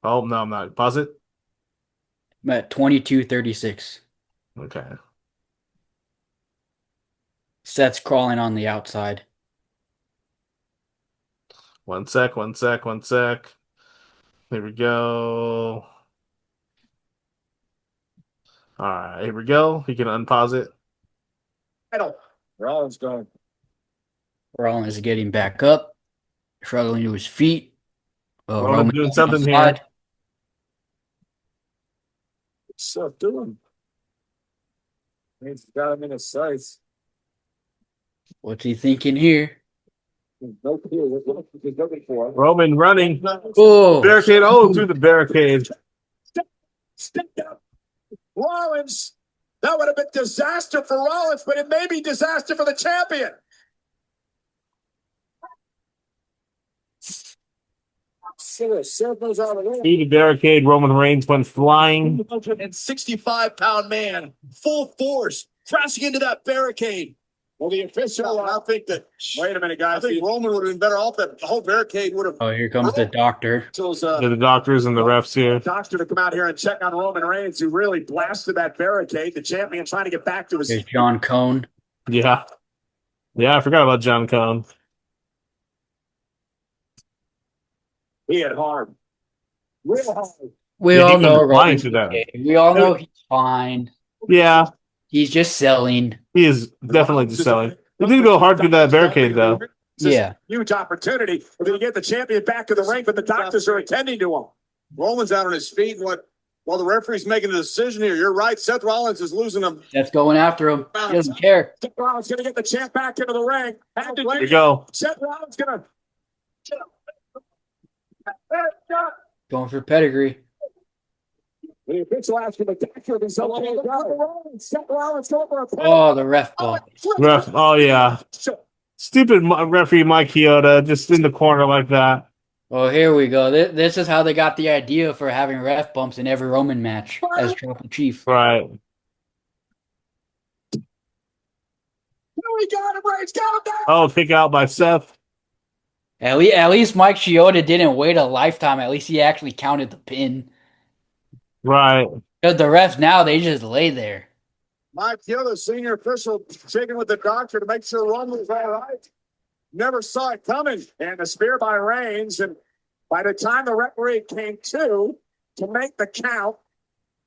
Oh no, I'm not. Pause it. I'm at 22-36. Okay. Seth's crawling on the outside. One sec. There we go. All right, here we go. You can unpause it. Title. Rollins going. Rollins is getting back up, struggling to his feet. Oh, Roman doing something here. outside. What's Seth doing? He's got him in his sights. What's he thinking here? No clue what he's looking for. Roman running. Oh, Barricade. Oh, through the barricade. Step up. Rollins. That would have been disaster for Rollins, but it may be disaster for the champion. Seth goes out of the Through the barricade, Roman Reigns went flying. and 65-pound man, full force, crashing into that barricade. Well, the official, I think that. Wait a minute, guys. I think Roman would have been better off. That the whole barricade would have. oh, here comes the doctor. The doctors and the refs here. Doctor to come out here and check on Roman Reigns, who really blasted that barricade. The champion trying to get back to his. There's John Cone. Yeah. Yeah, I forgot about John Cone. He hit hard. Real hard. We Yeah, he all know went flying Roman's through that. okay. We all know he's fine. Yeah, He's just selling. he is definitely just selling. He did go hard through that barricade, though. It's just Yeah. Huge opportunity. We're going to get the champion back to the ring, but the doctors are attending to him. Roman's out on his feet. While the referee's making a decision here, you're right. Seth Rollins is losing him. That's going after him. He doesn't care. Seth Rollins going to get the champ back into the ring. Here we go. Seth Rollins going to. Going for pedigree. The official asked him to doctor him. Seth Rollins going for a pin. Oh, the ref ball. Ref. Oh, yeah. Stupid referee Mike Chioda just in the corner like that. Oh, here we go. This is how they got the idea for having ref bumps in every Roman match as Tribal Chief. Right. He got him, Reigns got him down. Oh, kick out by Seth. At least Mike Chioda didn't wait a lifetime. At least he actually counted the pin. Right. Because the refs now, they just lay there. Mike Hill, the senior official, shaking with the doctor to make sure Roman was all right. Never saw it coming. And the spear by Reigns. And by the time the referee came to make the count,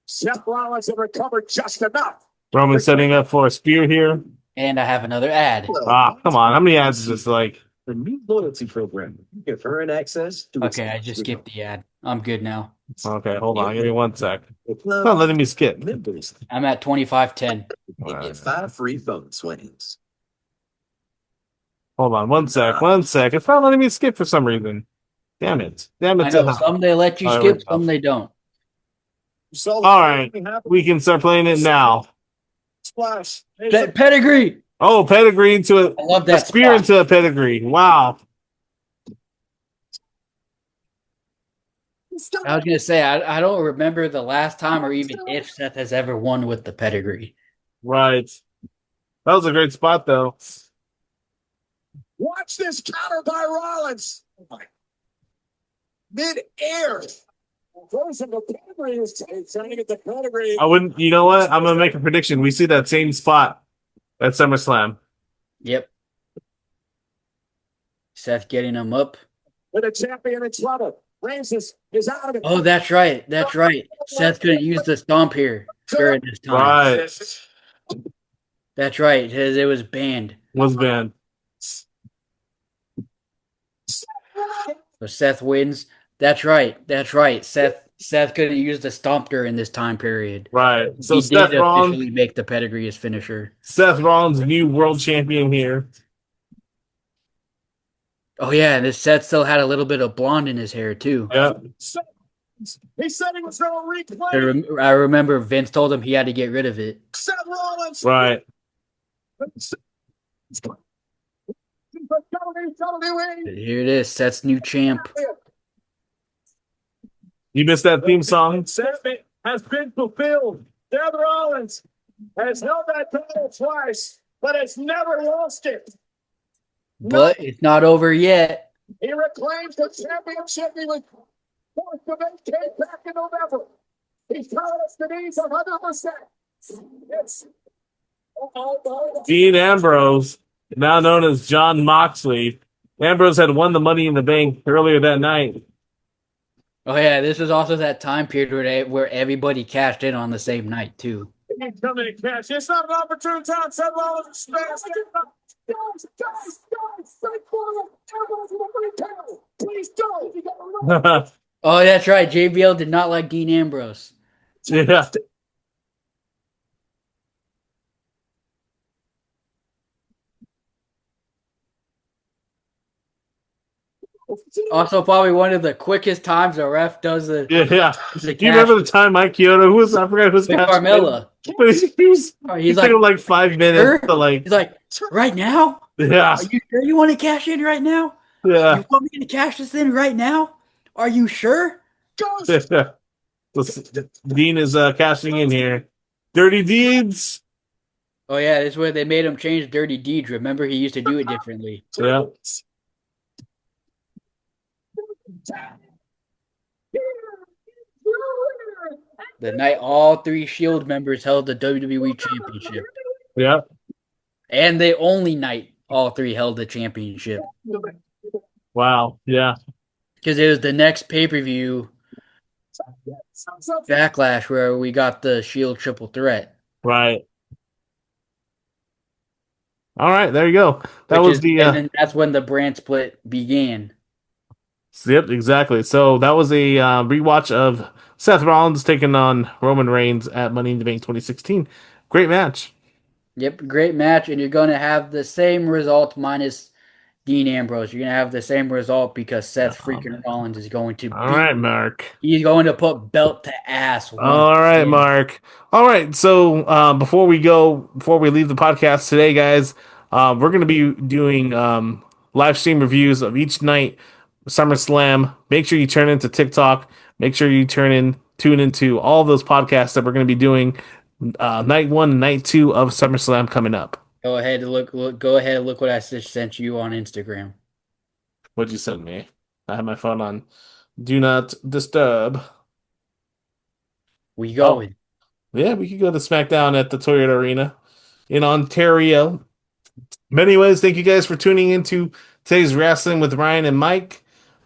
Seth Rollins had recovered just enough. Roman setting up for a spear here. And I have another ad. Ah, come on. How many ads is this like? The new loyalty program. You get earn access to Okay, I just skipped the ad. I'm good now. Okay, hold on. Give me 1 sec. the It's not letting me skip. members. I'm at 25-10. You get 5 free bonus wins. Hold on. 1 sec. 1 sec. It's not letting me skip for some reason. Damn it. Damn I it. know some they let you All right, skip, we're some they don't. So All right. We can start playing it now. Splash. Pedigree! Oh, pedigree into I love a that spear spot. into a pedigree. Wow. I was going to say, I don't remember the last time or even if Seth has ever won with the pedigree. Right. That was a great spot, though. Watch this counter by Rollins. Mid-air. Goes into pedigree. He's trying to get the pedigree. I wouldn't. You know what? I'm gonna make a prediction. We see that same spot at SummerSlam. Yep. Seth getting him up. With a champion in trouble. Reigns is out of it. Oh, that's right. That's right. Seth couldn't use the stomp here during this time. Right. That's right. It was banned. Was banned. So Seth wins. That's right. That's right. Seth couldn't use the stomp during this time period. Right. So He Seth did Rollins, officially make the pedigree his finisher. Seth Rollins, new world champion here. Oh yeah, and this Seth still had a little bit of blonde in his hair too. Yeah. He said he was going to reclaim. I remember Vince told him he had to get rid of it. Seth Rollins. Right. Here it is, Seth's new champ. You missed that theme song? Seth has been fulfilled. Seth Rollins has held that title twice, but has never lost it. But it's not over yet. He reclaims the championship he was forced to vacate back in November. He's telling us that he's 100%. It's Dean Ambrose, now known as John Moxley. Ambrose had won the Money in the Bank earlier that night. Oh yeah, this was also that time period where everybody cashed in on the same night too. he's coming to cash. It's not an opportune time. Seth Rollins is fast. Please don't. Oh, that's right. JBL did not like Dean Ambrose. Yeah. Also, probably one of the quickest times a ref does the. Yeah. the Do you remember the cash. time Mike Kyoto, who was, I forgot who's With Carmella? He's He's taking like, like 5 minutes sure? to like, He's like, right now? yeah. Are you sure you want to cash in right now? Yeah. You want me to cash this in right now? Are you sure? Dean is cashing in here. Dirty Deeds. Oh yeah, this is where they made him change Dirty Deeds. Remember, he used to do it differently. Yeah. The night all 3 Shield members held the WWE Championship, Yeah. and the only night all 3 held the championship, Wow. Yeah. because it was the next pay-per-view Backlash where we got the Shield triple threat. Right. All right. There you go. That was the. And then that's when the brand split began. Yep, exactly. So that was a rewatch of Seth Rollins taking on Roman Reigns at Money in the Bank 2016. Great match. Yep, great match, and you're going to have the same result minus Dean Ambrose. You're going to have the same result because Seth freaking Rollins is going to All right, Mark. He's going to put belt to ass. All right, Mark. All right, so before we leave the podcast today, guys, we're going to be doing live stream reviews of each night SummerSlam. Make sure you turn into TikTok. Make sure you tune into all those podcasts that we're going to be doing night 1 and night 2 of SummerSlam coming up. Go ahead and look what I just sent you on Instagram. What'd you send me? I have my phone on Do Not Disturb. We going? Yeah, we could go to SmackDown at the Toyota Arena in Ontario. But anyways, thank you guys for tuning into today's Wrestling with Ryan and Mike.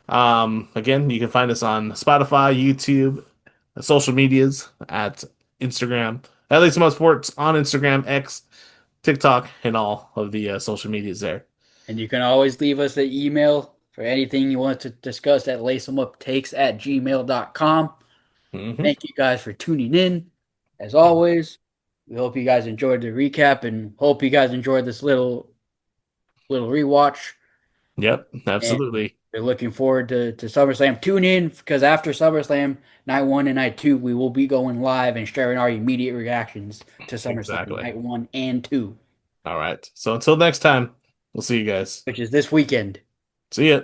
Again, you can find us on Spotify, YouTube, social medias at Instagram, at least most sports on Instagram, X, TikTok, and all of the social medias there. And you can always leave us an email for anything you want to discuss at laceemuptakes@gmail.com. Mm-hmm. Thank you guys for tuning in. As always, we hope you guys enjoyed the recap and hope you guys enjoyed this little rewatch. Yep, absolutely. And we're looking forward to SummerSlam. Tune in because after SummerSlam, night 1 and night 2, we will be going live and sharing our immediate reactions to SummerSlam night 1 and 2. All right. So until next time, we'll see you guys. Which is this weekend. See ya.